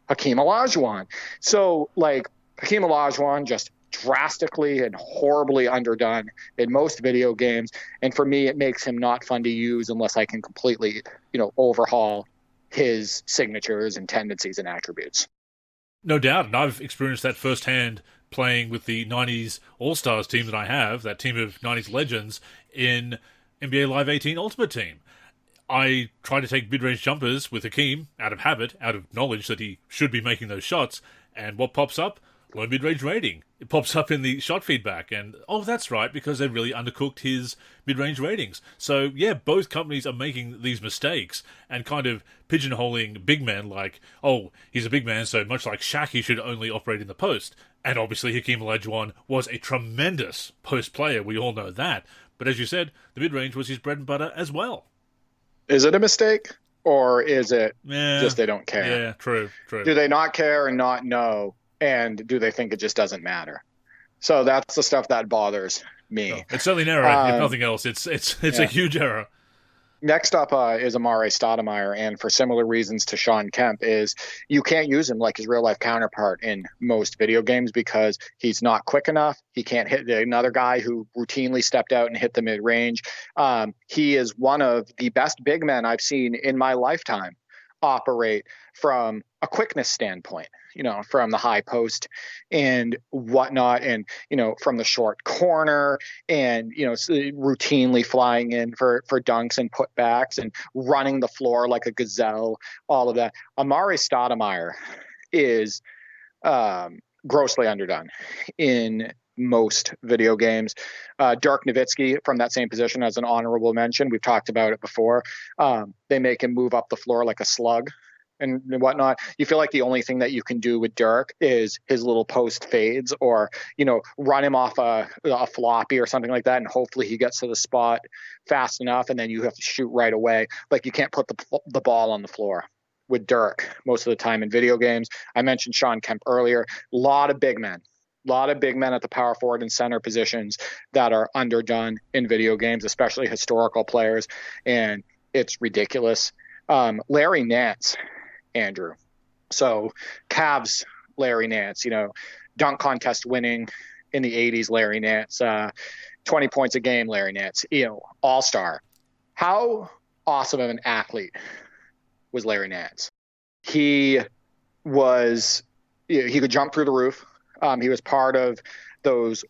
Hakeem Olajuwon. So like Hakeem Olajuwon just drastically and horribly underdone in most video games, and for me it makes him not fun to use unless I can completely, you know, overhaul his signatures and tendencies and attributes. No doubt, and I've experienced that firsthand playing with the 90s All-Stars team that I have, that team of 90s legends in NBA Live 18 Ultimate Team. I try to take mid-range jumpers with Hakeem out of habit, out of knowledge that he should be making those shots, and what pops up? Low mid-range rating. It pops up in the shot feedback, and oh, that's right, because they really undercooked his mid-range ratings. So yeah, both companies are making these mistakes and kind of pigeonholing big men like, oh, he's a big man, so much like Shaq, he should only operate in the post. And obviously Hakeem Olajuwon was a tremendous post player, we all know that. But as you said, the mid-range was his bread and butter as well. Is it a mistake, or is it just they don't care? Yeah, true. Do they not care and not know? And do they think it just doesn't matter? So that's the stuff that bothers me. No, it's certainly an error, if nothing else. It's a huge error. Next up is Amare Stoudemire, and for similar reasons to Sean Kemp, is you can't use him like his real life counterpart in most video games because he's not quick enough. He can't hit another guy who routinely stepped out and hit the mid range. He is one of the best big men I've seen in my lifetime operate from a quickness standpoint, from the high post and whatnot, and, from the short corner and, routinely flying in for dunks and putbacks and running the floor like a gazelle, all of that. Amare Stoudemire is grossly underdone in most video games. Dirk Nowitzki from that same position as an honorable mention. We've talked about it before. They make him move up the floor like a slug and whatnot. You feel like the only thing that you can do with Dirk is his little post fades or, run him off a floppy or something like that. And hopefully he gets to the spot fast enough. And then you have to shoot right away. Like you can't put the ball on the floor with Dirk most of the time in video games. I mentioned Sean Kemp earlier. A lot of big men at the power forward and center positions that are underdone in video games, especially historical players. And it's ridiculous. Larry Nance, Andrew. So Cavs, Larry Nance, dunk contest winning in the 80s, Larry Nance, 20 points a game, Larry Nance, all-star. How awesome of an athlete was Larry Nance? He could jump through the roof. He was part of those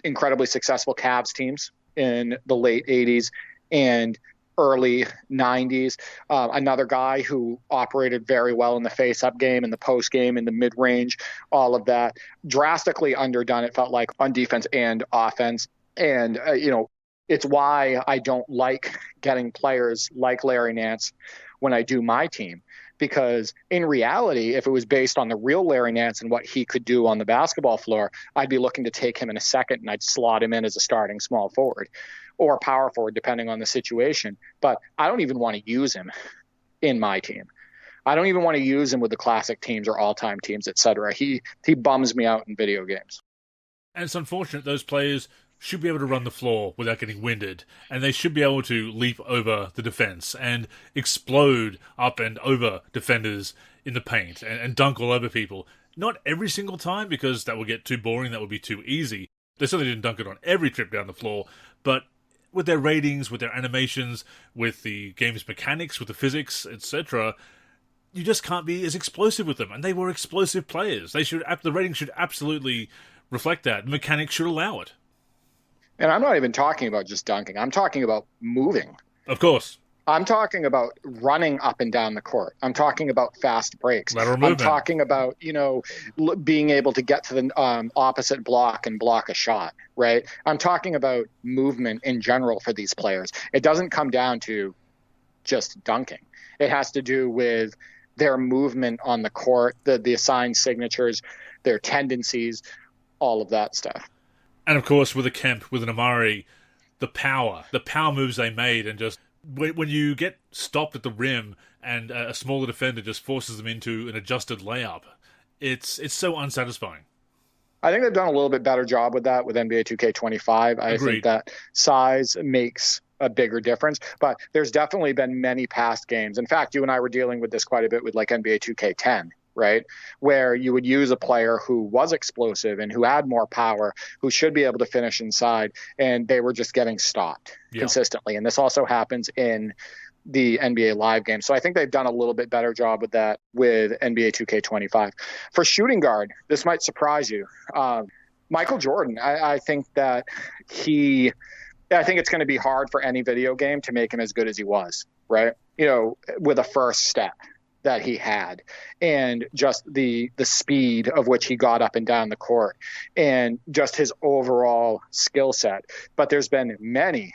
incredibly successful Cavs teams in the late 80s and early 90s. Another guy who operated very well in the face-up game, in the post game, in the mid-range, all of that. Drastically underdone, it felt like, on defense and offense. And, it's why I don't like getting players like Larry Nance when I do my team. Because in reality, if it was based on the real Larry Nance and what he could do on the basketball floor, I'd be looking to take him in a second and I'd slot him in as a starting small forward or power forward, depending on the situation. But I don't even want to use him in my team. I don't even want to use him with the classic teams or all-time teams, etc. He bums me out in video games. And it's unfortunate those players should be able to run the floor without getting winded, and they should be able to leap over the defense and explode up and over defenders in the paint and dunk all over people. Not every single time, because that would get too boring, that would be too easy. They certainly didn't dunk it on every trip down the floor, but with their ratings, with their animations, with the game's mechanics, with the physics, etc., you just can't be as explosive with them. And they were explosive players. The rating should absolutely reflect that. The mechanics should allow it. And I'm not even talking about just dunking. I'm talking about moving. Of course. I'm talking about running up and down the court. I'm talking about fast breaks. Lateral movement. I'm talking about, being able to get to the opposite block and block a shot, right? I'm talking about movement in general for these players. It doesn't come down to just dunking. It has to do with their movement on the court, the assigned signatures, their tendencies, all of that stuff. And of course, with a Kemp, with an Amari, the power moves they made, and just when you get stopped at the rim and a smaller defender just forces them into an adjusted layup, it's so unsatisfying. I think they've done a little bit better job with that with NBA 2K25. I think that size makes a bigger difference, but there's definitely been many past games. In fact, you and I were dealing with this quite a bit with like NBA 2K10. Right, where you would use a player who was explosive and who had more power, who should be able to finish inside, and they were just getting stopped consistently. And this also happens in the NBA Live game. So I think they've done a little bit better job with that with NBA 2K25. For shooting guard, this might surprise you. Michael Jordan, I think that I think it's going to be hard for any video game to make him as good as he was, right? With a first step that he had, and just the speed of which he got up and down the court, and just his overall skill set. But there's been many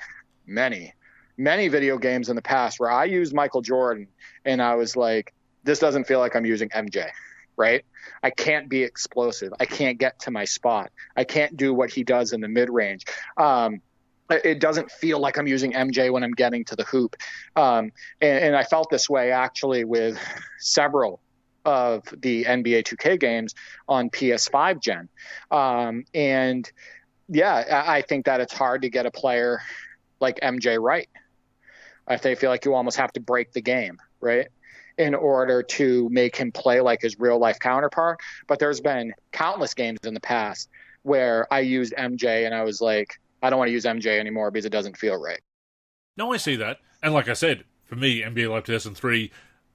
video games in the past where I used Michael Jordan and I was like, this doesn't feel like I'm using MJ, right? I can't be explosive. I can't get to my spot. I can't do what he does in the mid-range. It doesn't feel like I'm using MJ when I'm getting to the hoop. And I felt this way actually with several of the NBA 2K games on PS5 gen. And yeah, I think that it's hard to get a player like MJ right They feel like you almost have to break the game, right, in order to make him play like his real life counterpart. But there's been countless games in the past where I used MJ and I was like, I don't want to use MJ anymore because it doesn't feel right. No, I see that. And like I said, for me, NBA Live 2003,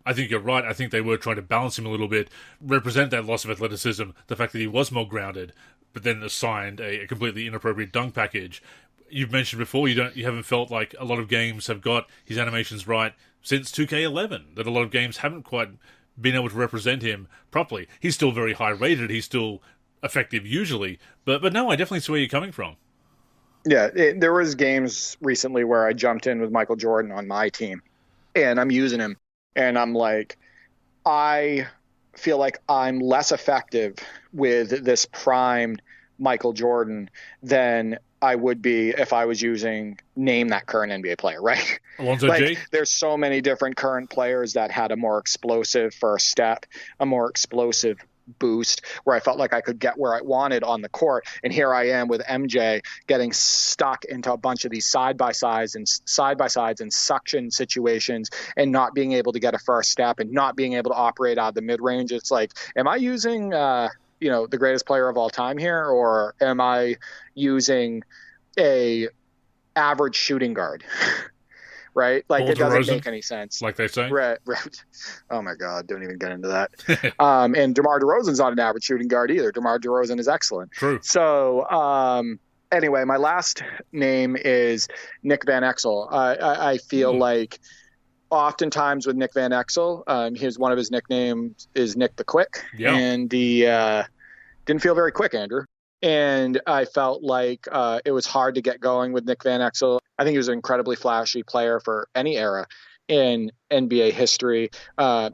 I think you're right. I think they were trying to balance him a little bit, represent that loss of athleticism, the fact that he was more grounded, but then assigned a completely inappropriate dunk package. You've mentioned before you haven't felt like a lot of games have got his animations right since 2K11, that a lot of games haven't quite been able to represent him properly. He's still very high rated, he's still effective usually, but no, I definitely see where you're coming from. Yeah, there was games recently where I jumped in with Michael Jordan on my team, and I'm using him, and I'm like, I feel like I'm less effective with this primed Michael Jordan than I would be if I was using name that current NBA player, right? Alonzo G? There's so many different current players that had a more explosive first step, a more explosive boost, where I felt like I could get where I wanted on the court. And here I am with MJ getting stuck into a bunch of these side by sides and suction situations and not being able to get a first step and not being able to operate out of the mid range. It's like, am I using the greatest player of all time here, or am I using a average shooting guard? Right? Like, it doesn't make any sense. Like they say. Right. Oh my God, don't even get into that. And DeMar DeRozan's not an average shooting guard either. DeMar DeRozan is excellent. True. So, anyway, my last name is Nick Van Exel. I feel like oftentimes with Nick Van Exel, one of his nicknames is Nick the Quick. Yeah. And he didn't feel very quick, Andrew. And I felt like it was hard to get going with Nick Van Exel. I think he was an incredibly flashy player for any era in NBA history.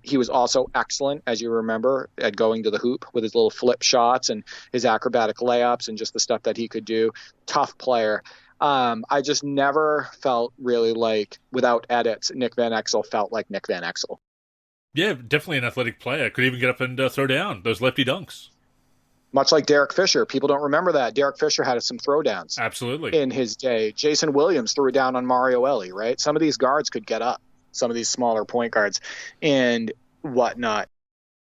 He was also excellent, as you remember, at going to the hoop with his little flip shots and his acrobatic layups and just the stuff that he could do. Tough player. I just never felt really like, without edits, Nick Van Exel felt like Nick Van Exel. Yeah, definitely an athletic player. Could even get up and throw down those lefty dunks. Much like Derek Fisher. People don't remember that. Derek Fisher had some throwdowns. Absolutely. In his day. Jason Williams threw down on Mario Elie, right? Some of these guards could get up, some of these smaller point guards and whatnot.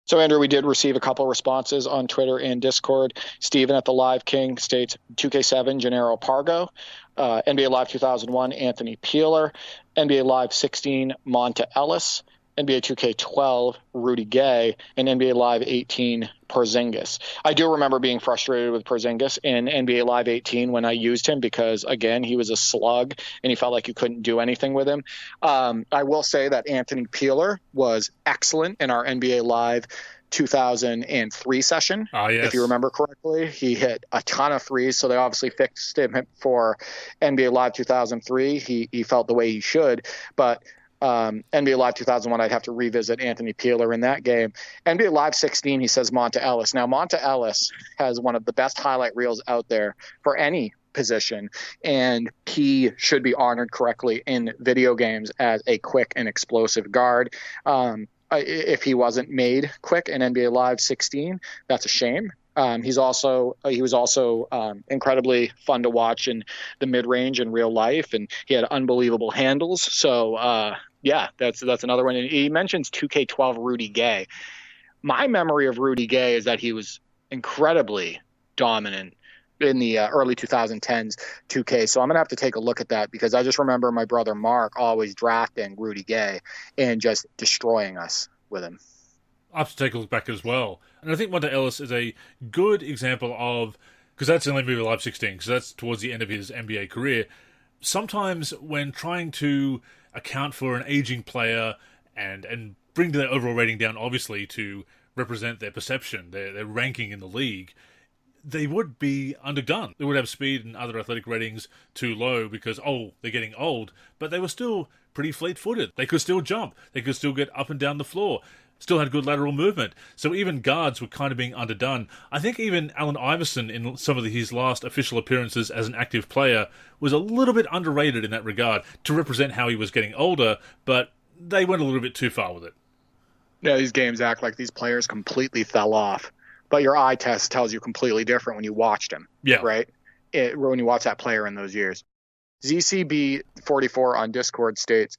So, Andrew, we did receive a couple responses on Twitter and Discord. Steven at the Live King states 2K7, Gennaro Pargo. NBA Live 2001, Anthony Peeler. NBA Live 16, Monta Ellis. NBA 2K12, Rudy Gay, and NBA Live 18, Porzingis. I do remember being frustrated with Porzingis in NBA Live 18 when I used him because, again, he was a slug and he felt like you couldn't do anything with him. I will say that Anthony Peeler was excellent in our NBA Live 2003 session. Yes. If you remember correctly, he hit a ton of threes, so they obviously fixed him for NBA Live 2003. He felt the way he should, but NBA Live 2001, I'd have to revisit Anthony Peeler in that game. NBA Live 16, he says Monta Ellis. Now, Monta Ellis has one of the best highlight reels out there for any position, and he should be honored correctly in video games as a quick and explosive guard. If he wasn't made quick in NBA Live 16, that's a shame. He was also incredibly fun to watch in the mid-range in real life, and he had unbelievable handles. So, that's another one. And he mentions 2K12 Rudy Gay. My memory of Rudy Gay is that he was incredibly dominant in the early 2010s 2K. So I'm going to have to take a look at that because I just remember my brother Mark always drafting Rudy Gay and just destroying us with him. I have to take a look back as well. And I think Monta Ellis is a good example of, because that's only movie Live 16, because that's towards the end of his NBA career. Sometimes when trying to account for an aging player and bring their overall rating down, obviously, to represent their perception, their ranking in the league, they would be underdone. They would have speed and other athletic ratings too low because, they're getting old, but they were still pretty fleet-footed. They could still jump. They could still get up and down the floor. Still had good lateral movement. So even guards were kind of being underdone. I think even Allen Iverson, in some of his last official appearances as an active player, was a little bit underrated in that regard to represent how he was getting older, but they went a little bit too far with it. Yeah, these games act like these players completely fell off, but your eye test tells you completely different when you watched him. Yeah. Right? When you watch that player in those years. ZCB44 on Discord states,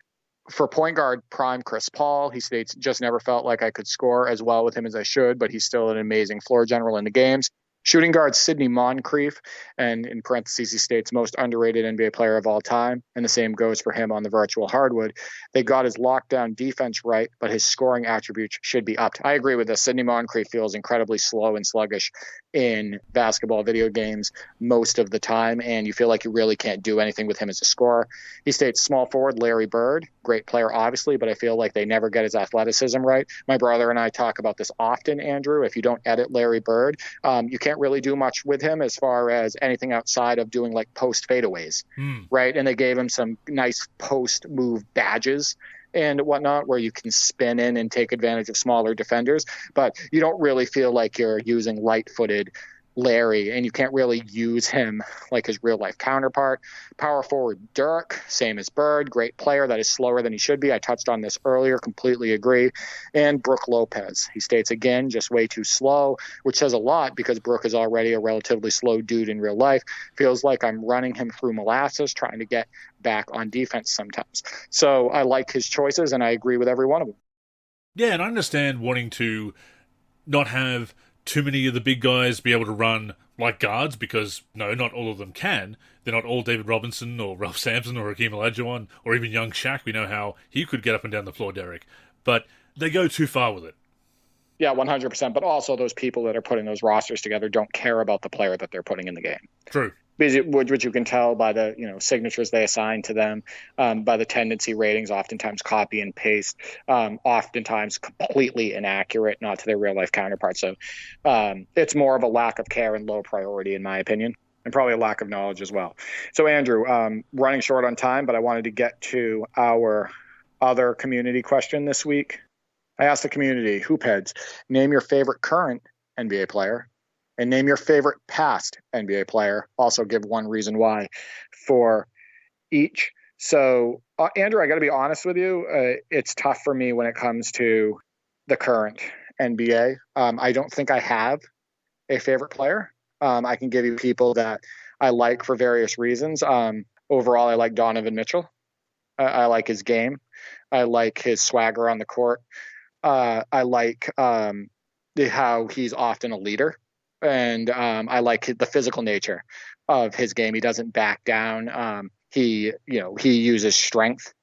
For point guard, prime Chris Paul. He states, just never felt like I could score as well with him as I should, but he's still an amazing floor general in the games. Shooting guard Sidney Moncrief, and in parentheses, he states most underrated NBA player of all time. And the same goes for him on the virtual hardwood. They got his lockdown defense right, but his scoring attributes should be upped. I agree with this. Sidney Moncrief feels incredibly slow and sluggish in basketball video games most of the time, and you feel like you really can't do anything with him as a scorer. He states small forward Larry Bird, great player, obviously, but I feel like they never get his athleticism right. My brother and I talk about this often, Andrew. If you don't edit Larry Bird, you can't really do much with him as far as anything outside of doing like post fadeaways, right? And they gave him some nice post move badges and whatnot where you can spin in and take advantage of smaller defenders, but you don't really feel like you're using light-footed Larry, and you can't really use him like his real-life counterpart. Power forward Dirk, same as Bird, great player that is slower than he should be. I touched on this earlier, completely agree. And Brook Lopez, he states again, just way too slow, which says a lot because Brook is already a relatively slow dude in real life. Feels like I'm running him through molasses trying to get back on defense sometimes. So I like his choices, and I agree with every one of them. Yeah, and I understand wanting to not have too many of the big guys be able to run like guards because, no, not all of them can. They're not all David Robinson or Ralph Sampson or Hakeem Olajuwon or even young Shaq. We know how he could get up and down the floor, Derek. But they go too far with it. Yeah, 100%. But also those people that are putting those rosters together don't care about the player that they're putting in the game. True. Which you can tell by the signatures they assign to them, by the tendency ratings, oftentimes copy and paste, oftentimes completely inaccurate, not to their real life counterparts. So it's more of a lack of care and low priority, in my opinion, and probably a lack of knowledge as well. So Andrew, running short on time, but I wanted to get to our other community question this week. I asked the community, hoopheads, name your favorite current NBA player and name your favorite past NBA player. Also give one reason why for each. So, Andrew, I got to be honest with you. It's tough for me when it comes to the current NBA. I don't think I have a favorite player. I can give you people that I like for various reasons. Overall, I like Donovan Mitchell. I like his game. I like his swagger on the court. I like how he's often a leader. And I like the physical nature of his game. He doesn't back down. He uses strength,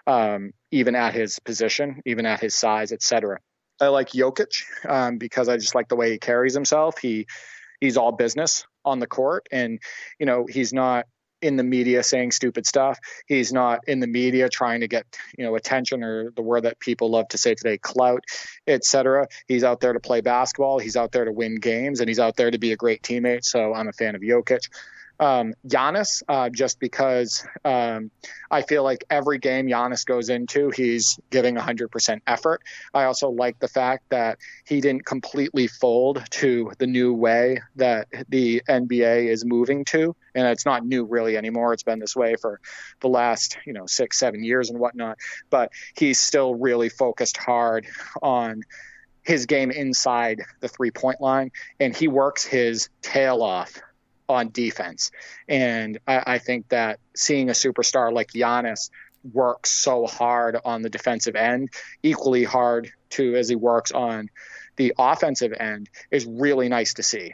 even at his position, even at his size, etc. I like Jokic because I just like the way he carries himself. He's all business on the court, and he's not in the media saying stupid stuff. He's not in the media trying to get, attention, or the word that people love to say today, clout, etc. He's out there to play basketball. He's out there to win games, and he's out there to be a great teammate. So I'm a fan of Jokic. Giannis, just because I feel like every game Giannis goes into, he's giving 100% effort. I also like the fact that he didn't completely fold to the new way that the NBA is moving to. And it's not new really anymore. It's been this way for the last, 6-7 years and whatnot. But he's still really focused hard on his game inside the 3-point line. And he works his tail off on defense. And I think that seeing a superstar like Giannis work so hard on the defensive end, equally hard too as he works on the offensive end, is really nice to see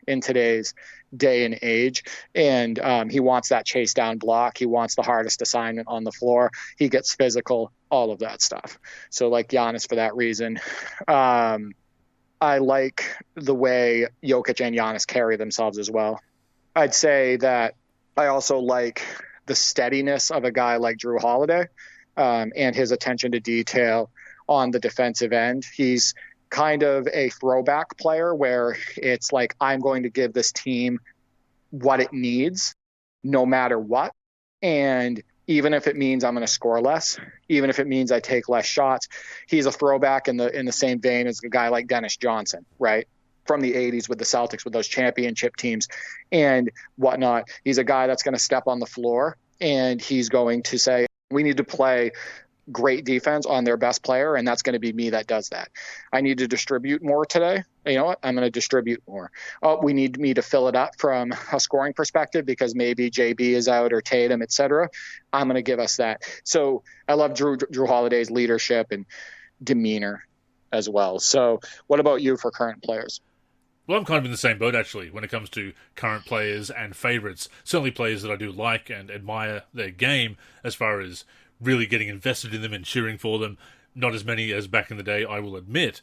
in today's day and age. And he wants that chase down block. He wants the hardest assignment on the floor. He gets physical, all of that stuff. So like Giannis for that reason. I like the way Jokic and Giannis carry themselves as well. I'd say that I also like the steadiness of a guy like Drew Holiday and his attention to detail on the defensive end. He's kind of a throwback player where it's like, I'm going to give this team what it needs no matter what. And even if it means I'm going to score less, even if it means I take less shots, he's a throwback in the same vein as a guy like Dennis Johnson, right? From the 80s with the Celtics, with those championship teams and whatnot. He's a guy that's going to step on the floor and he's going to say, we need to play great defense on their best player, and that's going to be me that does that. I need to distribute more today. You know what? I'm going to distribute more. Oh, we need me to fill it up from a scoring perspective because maybe JB is out or Tatum, etc. I'm going to give us that. So I love Drew Holiday's leadership and demeanor as well. So what about you for current players? Well, I'm kind of in the same boat, actually, when it comes to current players and favourites. Certainly players that I do like and admire their game as far as really getting invested in them and cheering for them. Not as many as back in the day, I will admit.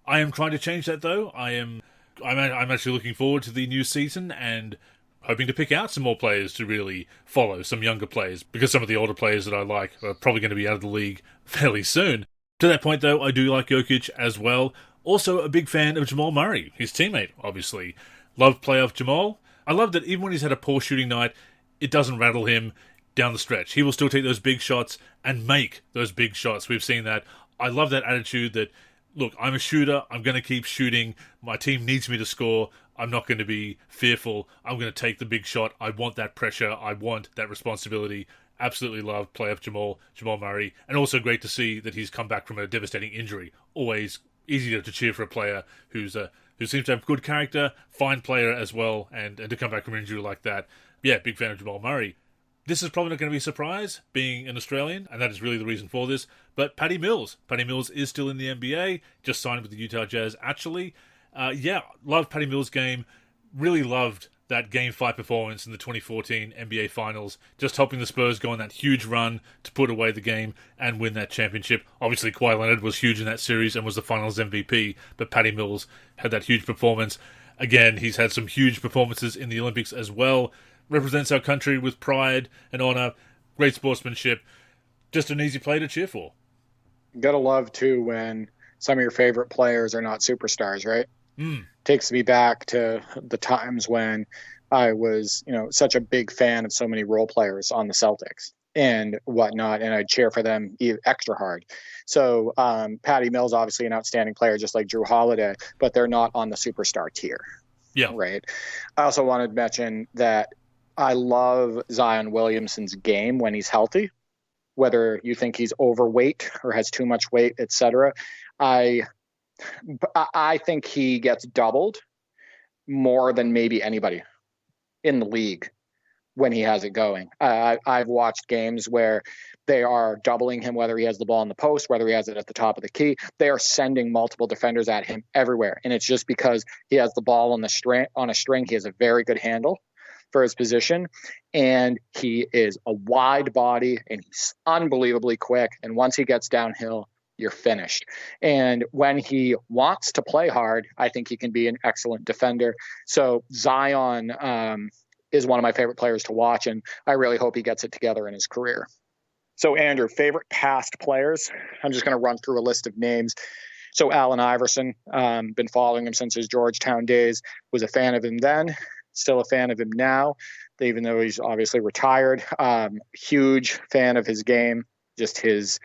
I am trying to change that, though. I'm actually looking forward to the new season and hoping to pick out some more players to really follow, some younger players, because some of the older players that I like are probably going to be out of the league fairly soon. To that point, though, I do like Jokic as well. Also a big fan of Jamal Murray, his teammate, obviously. Love playoff Jamal. I love that even when he's had a poor shooting night, it doesn't rattle him down the stretch. He will still take those big shots and make those big shots. We've seen that. I love that attitude that, look, I'm a shooter. I'm going to keep shooting. My team needs me to score. I'm not going to be fearful. I'm going to take the big shot. I want that pressure. I want that responsibility. Absolutely love playoff Jamal Murray. And also great to see that he's come back from a devastating injury. Always easier to cheer for a player who seems to have good character, fine player as well, and to come back from an injury like that. Yeah, big fan of Jamal Murray. This is probably not going to be a surprise, being an Australian, and that is really the reason for this. But Patty Mills. Patty Mills is still in the NBA, just signed with the Utah Jazz, actually. Loved Patty Mills' game. Really loved that Game 5 performance in the 2014 NBA Finals, just helping the Spurs go on that huge run to put away the game and win that championship. Obviously, Kawhi Leonard was huge in that series and was the Finals MVP, but Patty Mills had that huge performance. Again, he's had some huge performances in the Olympics as well. Represents our country with pride and honour. Great sportsmanship. Just an easy play to cheer for. You gotta love, too, when some of your favorite players are not superstars, right? Takes me back to the times when I was, such a big fan of so many role players on the Celtics and whatnot, and I'd cheer for them extra hard. So Patty Mills, obviously an outstanding player, just like Drew Holiday, but they're not on the superstar tier. Yeah. Right. I also wanted to mention that I love Zion Williamson's game when he's healthy, whether you think he's overweight or has too much weight, etc. I think he gets doubled more than maybe anybody in the league when he has it going. I've watched games where they are doubling him, whether he has the ball in the post, whether he has it at the top of the key. They are sending multiple defenders at him everywhere. And it's just because he has the ball on a string. He has a very good handle for his position, and he is a wide body, and he's unbelievably quick. And once he gets downhill, you're finished. And when he wants to play hard, I think he can be an excellent defender. So Zion is one of my favorite players to watch, and I really hope he gets it together in his career. So Andrew, favorite past players? I'm just going to run through a list of names. So Allen Iverson, been following him since his Georgetown days, was a fan of him then, still a fan of him now, even though he's obviously retired. Huge fan of his game, just his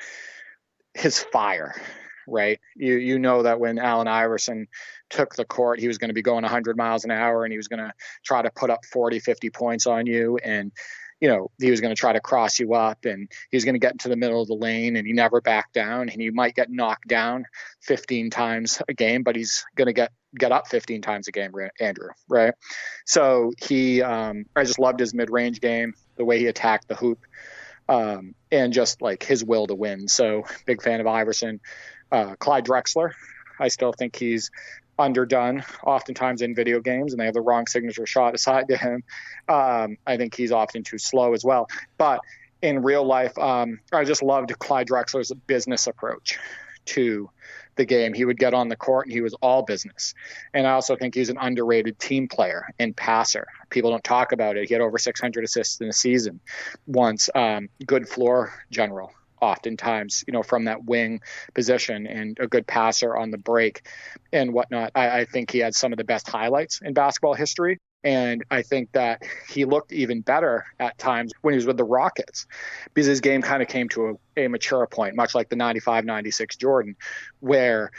fire, right? You know that when Allen Iverson took the court, he was going to be going 100 miles an hour, and he was going to try to put up 40, 50 points on you. And, he was going to try to cross you up, and he was going to get into the middle of the lane, and he never backed down. And you might get knocked down 15 times a game, but he's going to get up 15 times a game, Andrew, right? So I just loved his mid-range game, the way he attacked the hoop. And just like his will to win. So big fan of Iverson. Clyde Drexler, I still think he's underdone oftentimes in video games, and they have the wrong signature shot assigned to him. I think he's often too slow as well. But in real life, I just loved Clyde Drexler's business approach to the game. He would get on the court and he was all business. And I also think he's an underrated team player and passer. People don't talk about it. He had over 600 assists in a season once. Good floor general, oftentimes, from that wing position, and a good passer on the break and whatnot. I think he had some of the best highlights in basketball history. And I think that he looked even better at times when he was with the Rockets, because his game kind of came to a mature point, much like the 95-96 Jordan, where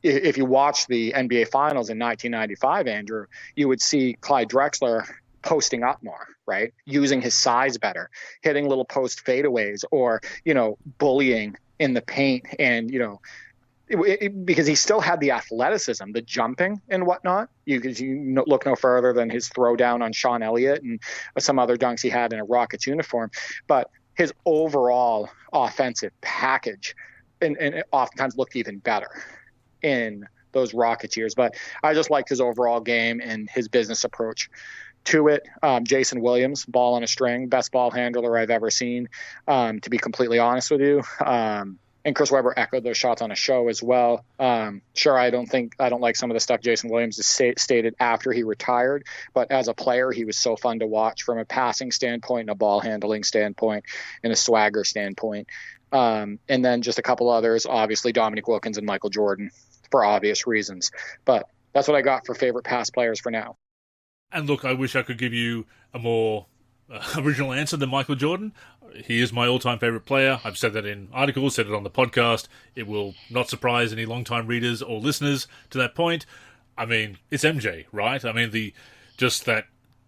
if you watch the NBA Finals in 1995, Andrew, you would see Clyde Drexler posting up more, right? Using his size better, hitting little post fadeaways, or, bullying in the paint. And, because he still had the athleticism, the jumping and whatnot. You look no further than his throwdown on Sean Elliott and some other dunks he had in a Rockets uniform. But his overall offensive package and it oftentimes looked even better in those Rockets years. But I just liked his overall game and his business approach to it. Jason Williams, ball on a string, best ball handler I've ever seen, to be completely honest with you. And Chris Webber echoed those shots on a show as well. Sure, I don't like some of the stuff Jason Williams has stated after he retired, but as a player, he was so fun to watch from a passing standpoint, and a ball handling standpoint, and a swagger standpoint. And then just a couple others, obviously Dominique Wilkins and Michael Jordan, for obvious reasons. But that's what I got for favorite past players for now. And look, I wish I could give you a more original answer than Michael Jordan. He is my all-time favourite player. I've said that in articles, said it on the podcast. It will not surprise any long-time readers or listeners to that point. I mean, it's MJ, right? I mean, the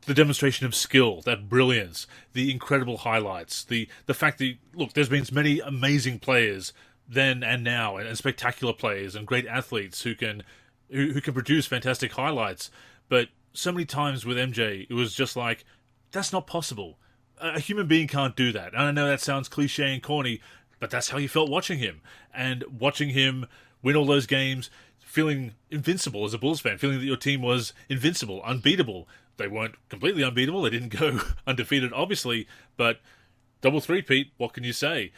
demonstration of skill, that brilliance, the incredible highlights, the fact that, look, there's been many amazing players then and now, and spectacular players and great athletes who can produce fantastic highlights. But so many times with MJ, it was just like, that's not possible. A human being can't do that. And I know that sounds cliche and corny, but that's how you felt watching him. And watching him win all those games, feeling invincible as a Bulls fan, feeling that your team was invincible, unbeatable. They weren't completely unbeatable. They didn't go undefeated, obviously, but double three-peat, what can you say?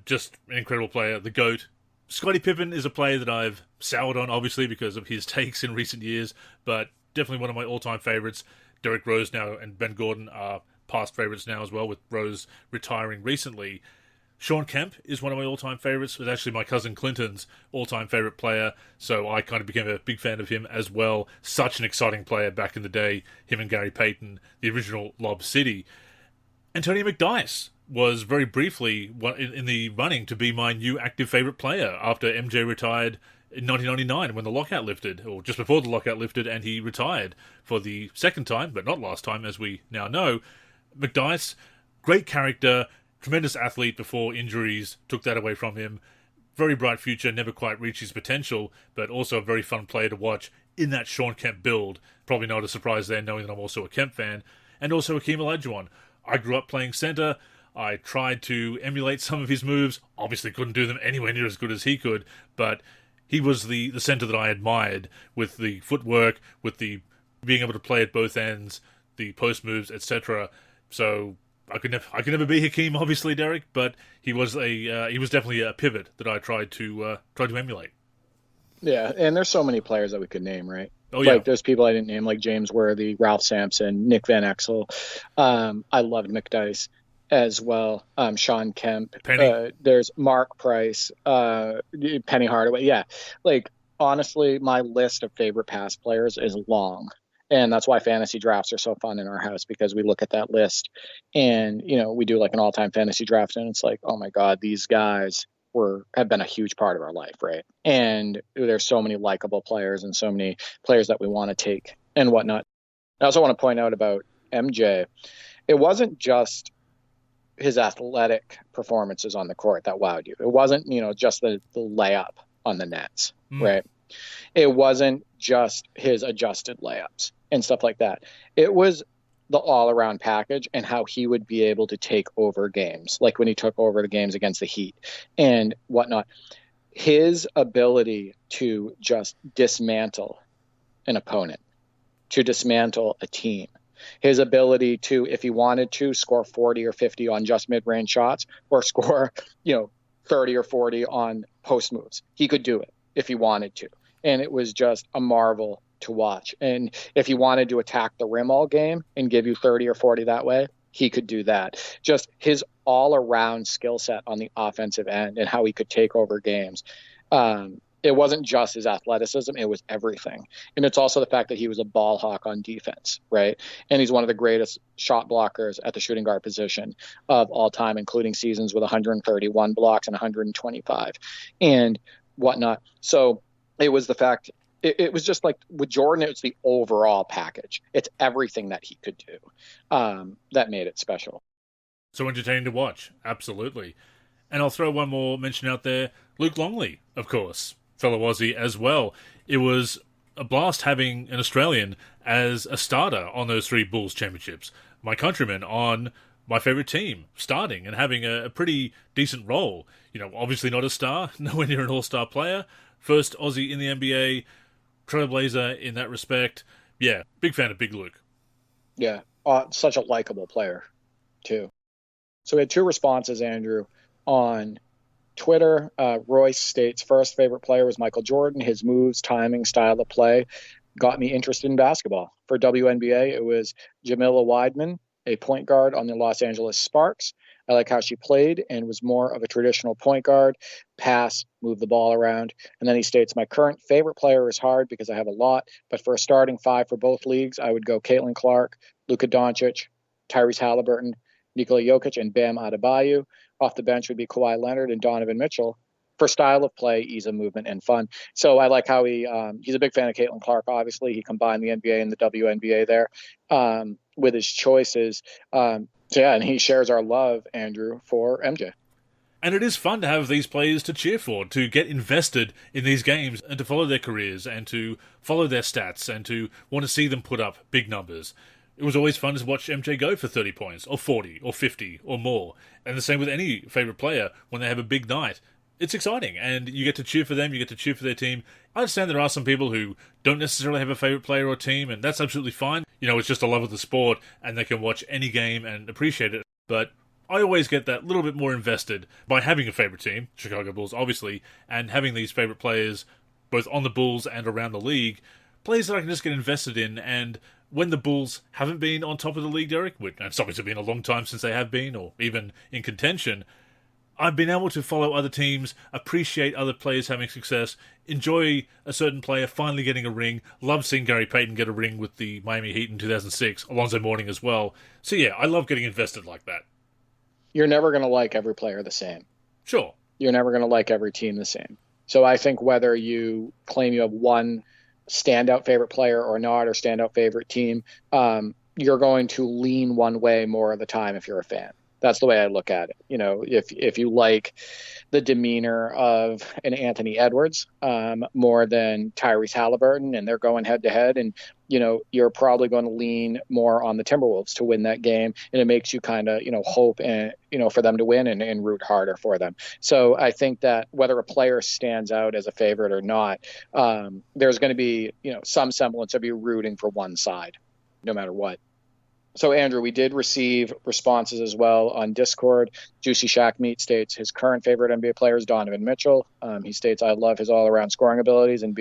Just an incredible player, the GOAT. Scottie Pippen is a player that I've soured on, obviously, because of his takes in recent years, but definitely one of my all-time favorites. Derrick Rose now and Ben Gordon are past favorites now as well, with Rose retiring recently. Sean Kemp is one of my all-time favorites. It was actually my cousin Clinton's all-time favorite player, so I kind of became a big fan of him as well. Such an exciting player back in the day, him and Gary Payton, the original Lob City. Antonio McDyess was very briefly in the running to be my new active favorite player after MJ retired in 1999 when the lockout lifted, or just before the lockout lifted, and he retired for the second time, but not last time, as we now know. McDyess, great character, tremendous athlete before injuries took that away from him. Very bright future, never quite reached his potential, but also a very fun player to watch in that Sean Kemp build. Probably not a surprise there, knowing that I'm also a Kemp fan. And also Hakeem Olajuwon. I grew up playing center. I tried to emulate some of his moves. Obviously couldn't do them anywhere near as good as he could, but he was the center that I admired, with the footwork, with the being able to play at both ends, the post moves, etc. So I could never be Hakeem, obviously, Derek, but he was definitely a pivot that I tried to emulate. Yeah, and there's so many players that we could name, right? Oh yeah, like there's people I didn't name, like James Worthy, Ralph Sampson, Nick Van Exel. I loved McDyess as well. Sean Kemp. Penny. There's Mark Price, Penny Hardaway. Yeah, like honestly, my list of favorite past players is long. And that's why fantasy drafts are so fun in our house, because we look at that list and, we do like an all-time fantasy draft, and it's like, oh my God, these guys have been a huge part of our life, right? And there's so many likable players and so many players that we want to take and whatnot. I also want to point out about MJ, it wasn't just his athletic performances on the court that wowed you. It wasn't, just the layup on the nets, right? It wasn't just his adjusted layups and stuff like that. It was the all-around package and how he would be able to take over games, like when he took over the games against the Heat and whatnot. His ability to just dismantle an opponent, to dismantle a team, his ability to, if he wanted to, score 40 or 50 on just mid-range shots, or score, 30 or 40 on post moves. He could do it if he wanted to. And it was just a marvel to watch. And if he wanted to attack the rim all game and give you 30 or 40 that way, he could do that. Just his all-around skill set on the offensive end and how he could take over games. It wasn't just his athleticism, it was everything. And it's also the fact that he was a ball hawk on defense, right? And he's one of the greatest shot blockers at the shooting guard position of all time, including seasons with 131 blocks and 125 and whatnot. So it was the fact it was just like with Jordan, it's the overall package. It's everything that he could do that made it special. So entertaining to watch, absolutely. And I'll throw one more mention out there. Luke Longley, of course, fellow Aussie as well. It was a blast having an Australian as a starter on those 3 Bulls championships. My countryman on my favourite team, starting and having a pretty decent role. You know, obviously not a star, nowhere near an all-star player. First Aussie in the NBA, trailblazer in that respect. Yeah, big fan of Big Luke. Yeah, such a likable player, too. So we had 2 responses, Andrew, on Twitter. Royce states, first favorite player was Michael Jordan. His moves, timing, style of play got me interested in basketball. For WNBA, it was Jamila Wideman, a point guard on the Los Angeles Sparks. I like how she played and was more of a traditional point guard, pass, move the ball around. And then he states, my current favorite player is hard because I have a lot, but for a starting 5 for both leagues, I would go Caitlin Clark, Luka Doncic, Tyrese Halliburton, Nikola Jokic, and Bam Adebayo. Off the bench would be Kawhi Leonard and Donovan Mitchell. For style of play, ease of movement, and fun. So I like how he's a big fan of Caitlin Clark, obviously. He combined the NBA and the WNBA there with his choices. And he shares our love, Andrew, for MJ. And it is fun to have these players to cheer for, to get invested in these games and to follow their careers and to follow their stats and to want to see them put up big numbers. It was always fun to watch MJ go for 30 points or 40 or 50 or more. And the same with any favourite player when they have a big night. It's exciting, and you get to cheer for them, you get to cheer for their team. I understand there are some people who don't necessarily have a favourite player or team, and that's absolutely fine. You know, it's just a love of the sport, and they can watch any game and appreciate it. But I always get that little bit more invested by having a favourite team, Chicago Bulls, obviously, and having these favourite players, both on the Bulls and around the league, players that I can just get invested in. And when the Bulls haven't been on top of the league, Derek, and it's obviously been a long time since they have been, or even in contention, I've been able to follow other teams, appreciate other players having success, enjoy a certain player finally getting a ring, love seeing Gary Payton get a ring with the Miami Heat in 2006, Alonzo Mourning as well. So yeah, I love getting invested like that. You're never going to like every player the same. Sure. You're never going to like every team the same. So I think whether you claim you have one standout favorite player or not, or standout favorite team, you're going to lean one way more of the time if you're a fan. That's the way I look at it. You know, if you like the demeanor of an Anthony Edwards more than Tyrese Halliburton, and they're going head to head, and you know, you're probably going to lean more on the Timberwolves to win that game, and it makes you kind of, you know, hope and, you know, for them to win and root harder for them. So I think that whether a player stands out as a favorite or not, there's going to be, you know, some semblance of you rooting for one side, no matter what. So, Andrew, we did receive responses as well on Discord. Juicy Shack Meat states his current favorite NBA player is Donovan Mitchell. He states, I love his all-around scoring abilities and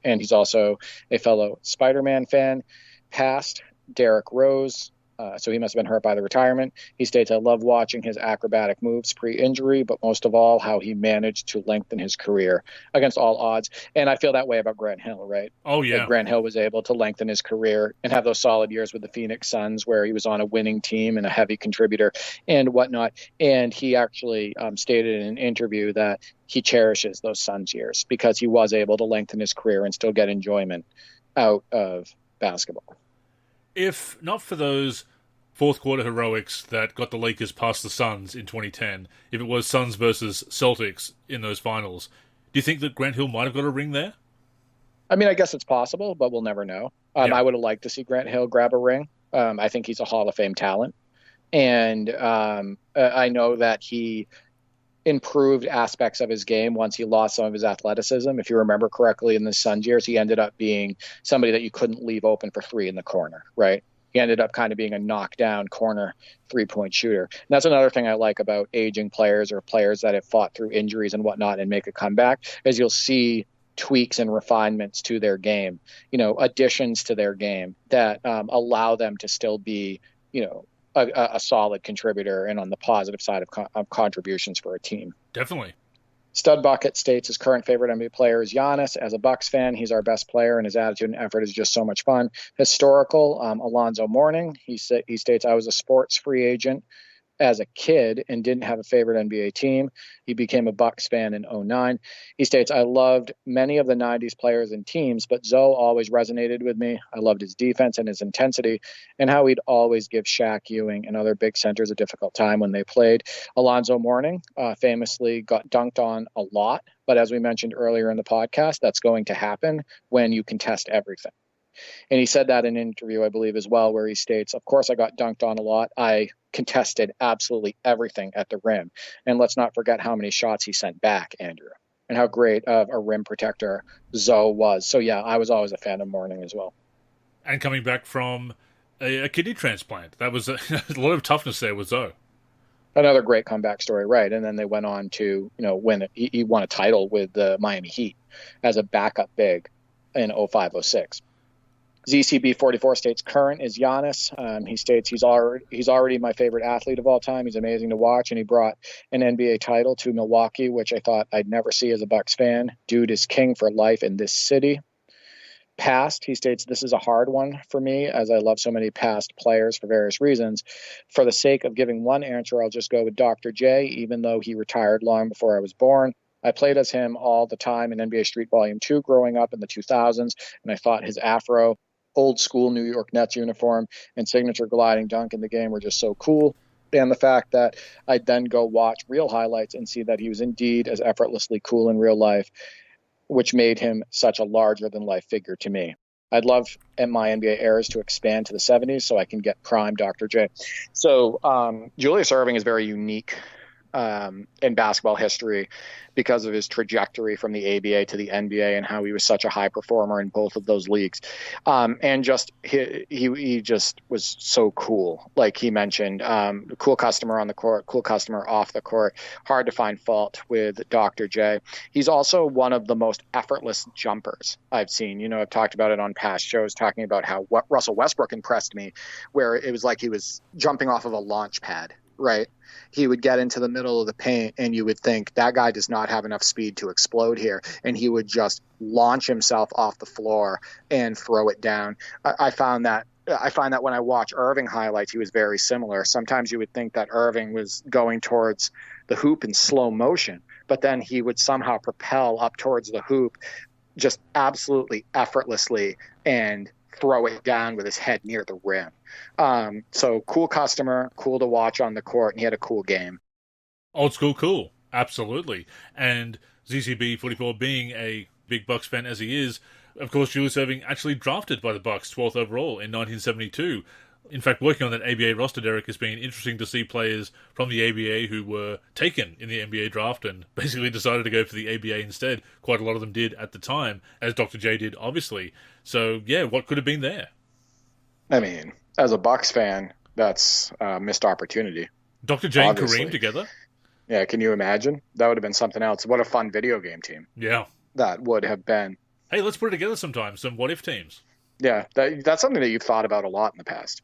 and he's also a fellow Spider-Man fan. Past Derrick Rose. So he must have been hurt by the retirement. He states, I love watching his acrobatic moves pre-injury, but most of all, how he managed to lengthen his career against all odds. And I feel that way about Grant Hill, right? Oh, yeah. Like Grant Hill was able to lengthen his career and have those solid years with the Phoenix Suns where he was on a winning team and a heavy contributor and whatnot. And he actually stated in an interview that he cherishes those Suns years because he was able to lengthen his career and still get enjoyment out of basketball. If not for those fourth quarter heroics that got the Lakers past the Suns in 2010, if it was Suns versus Celtics in those finals, do you think that Grant Hill might have got a ring there? I mean, I guess it's possible, but we'll never know. Yeah. I would have liked to see Grant Hill grab a ring. I think he's a Hall of Fame talent. And I know that he improved aspects of his game once he lost some of his athleticism. If you remember correctly, in the Suns years, he ended up being somebody that you couldn't leave open for three in the corner, right? He ended up kind of being a knockdown corner three-point shooter. And that's another thing I like about aging players or players that have fought through injuries and whatnot and make a comeback, is you'll see tweaks and refinements to their game, you know, additions to their game that allow them to still be, you know, a solid contributor and on the positive side of contributions for a team. Definitely. Stud Bucket states his current favorite NBA player is Giannis. As a Bucks fan, he's our best player, and his attitude and effort is just so much fun. Historical, Alonzo Mourning. He states, I was a sports free agent as a kid and didn't have a favorite NBA team. He became a Bucks fan in 2009. He states, I loved many of the 90s players and teams, but Zoe always resonated with me. I loved his defense and his intensity and how he'd always give Shaq, Ewing, and other big centers a difficult time when they played. Alonzo Mourning famously got dunked on a lot, but as we mentioned earlier in the podcast, that's going to happen when you contest everything. And he said that in an interview, I believe, as well, where he states, of course, I got dunked on a lot. I contested absolutely everything at the rim. And let's not forget how many shots he sent back, Andrew, and how great of a rim protector Zoe was. So, yeah, I was always a fan of Mourning as well. And coming back from a kidney transplant, that was a lot of toughness there with Zoe. Another great comeback story, right? And then they went on to, win it. He won a title with the Miami Heat as a backup big in 05-06. ZCB44 states current is Giannis. He states he's already my favorite athlete of all time. He's amazing to watch, and he brought an NBA title to Milwaukee, which I thought I'd never see as a Bucks fan. Dude is king for life in this city. Past, he states, this is a hard one for me as I love so many past players for various reasons. For the sake of giving one answer, I'll just go with Dr. J, even though he retired long before I was born. I played as him all the time in NBA Street Volume 2 growing up in the 2000s, and I thought his afro, old school New York Nets uniform, and signature gliding dunk in the game were just so cool. And the fact that I'd then go watch real highlights and see that he was indeed as effortlessly cool in real life, which made him such a larger-than-life figure to me. I'd love my NBA eras to expand to the 70s so I can get prime Dr. J. So Julius Erving is very unique in basketball history because of his trajectory from the ABA to the NBA and how he was such a high performer in both of those leagues. And just he just was so cool. Like he mentioned, cool customer on the court, cool customer off the court, hard to find fault with Dr. J. He's also one of the most effortless jumpers I've seen. I've talked about it on past shows, talking about how Russell Westbrook impressed me, where it was like he was jumping off of a launch pad, right? He would get into the middle of the paint and you would think that guy does not have enough speed to explode here. And he would just launch himself off the floor and throw it down. I find that when I watch Erving highlights, he was very similar. Sometimes you would think that Erving was going towards the hoop in slow motion, but then he would somehow propel up towards the hoop just absolutely effortlessly and throw it down with his head near the rim. So cool customer, cool to watch on the court, and he had a cool game. Old school cool, absolutely. And ZCB44 being a big Bucks fan as he is, of course, Julius Erving actually drafted by the Bucks 12th overall in 1972. In fact, working on that ABA roster, Derek, has been interesting to see players from the ABA who were taken in the NBA draft and basically decided to go for the ABA instead. Quite a lot of them did at the time, as Dr. J did, obviously. So, yeah, what could have been there? I mean, as a Bucks fan, that's a missed opportunity. Dr. J obviously. And Kareem together? Yeah, can you imagine? That would have been something else. What a fun video game team. Yeah. That would have been. Hey, let's put it together sometime, some what-if teams. Yeah, that's something that you've thought about a lot in the past.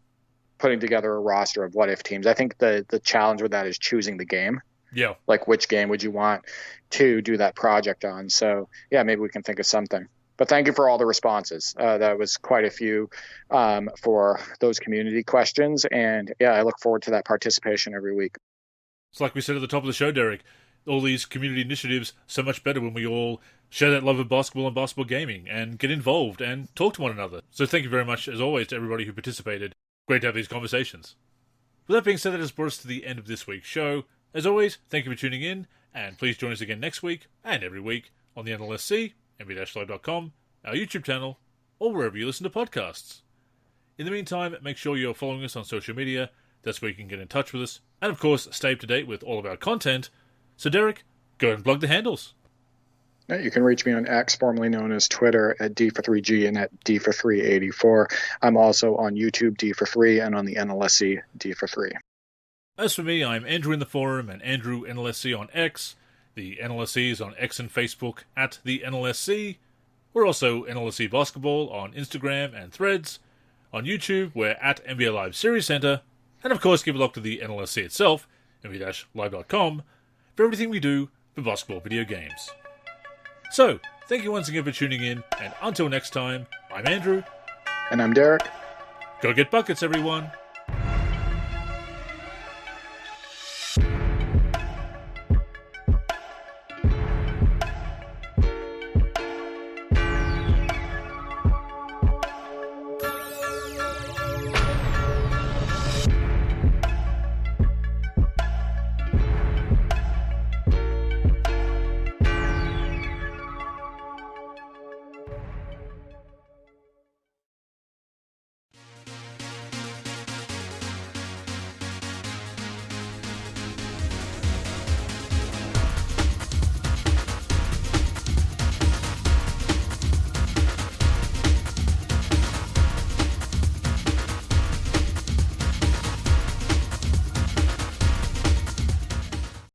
Putting together a roster of what-if teams. I think the challenge with that is choosing the game. Yeah. Like, which game would you want to do that project on? So, yeah, maybe we can think of something. But thank you for all the responses. That was quite a few for those community questions. And, yeah, I look forward to that participation every week. It's like we said at the top of the show, Derek, all these community initiatives, so much better when we all share that love of basketball and basketball gaming and get involved and talk to one another. So thank you very much, as always, to everybody who participated. Great to have these conversations. With that being said, that has brought us to the end of this week's show. As always, thank you for tuning in, and please join us again next week and every week on the NLSC, nb-live.com, our YouTube channel, or wherever you listen to podcasts. In the meantime, make sure you're following us on social media. That's where you can get in touch with us, and of course, stay up to date with all of our content. So Derek, go ahead and plug the handles. You can reach me on X, formerly known as Twitter, at D43G and at D4384. I'm also on YouTube, D43, and on the NLSC, D43. As for me, I'm Andrew in the forum and Andrew NLSC on X. The NLSC is on X and Facebook at the NLSC. We're also NLSC Basketball on Instagram and Threads. On YouTube, we're at NBA Live Series Center. And of course, give a look to the NLSC itself, nb-live.com, for everything we do for basketball video games. So, thank you once again for tuning in, and until next time, I'm Andrew. And I'm Derek. Go get buckets, everyone.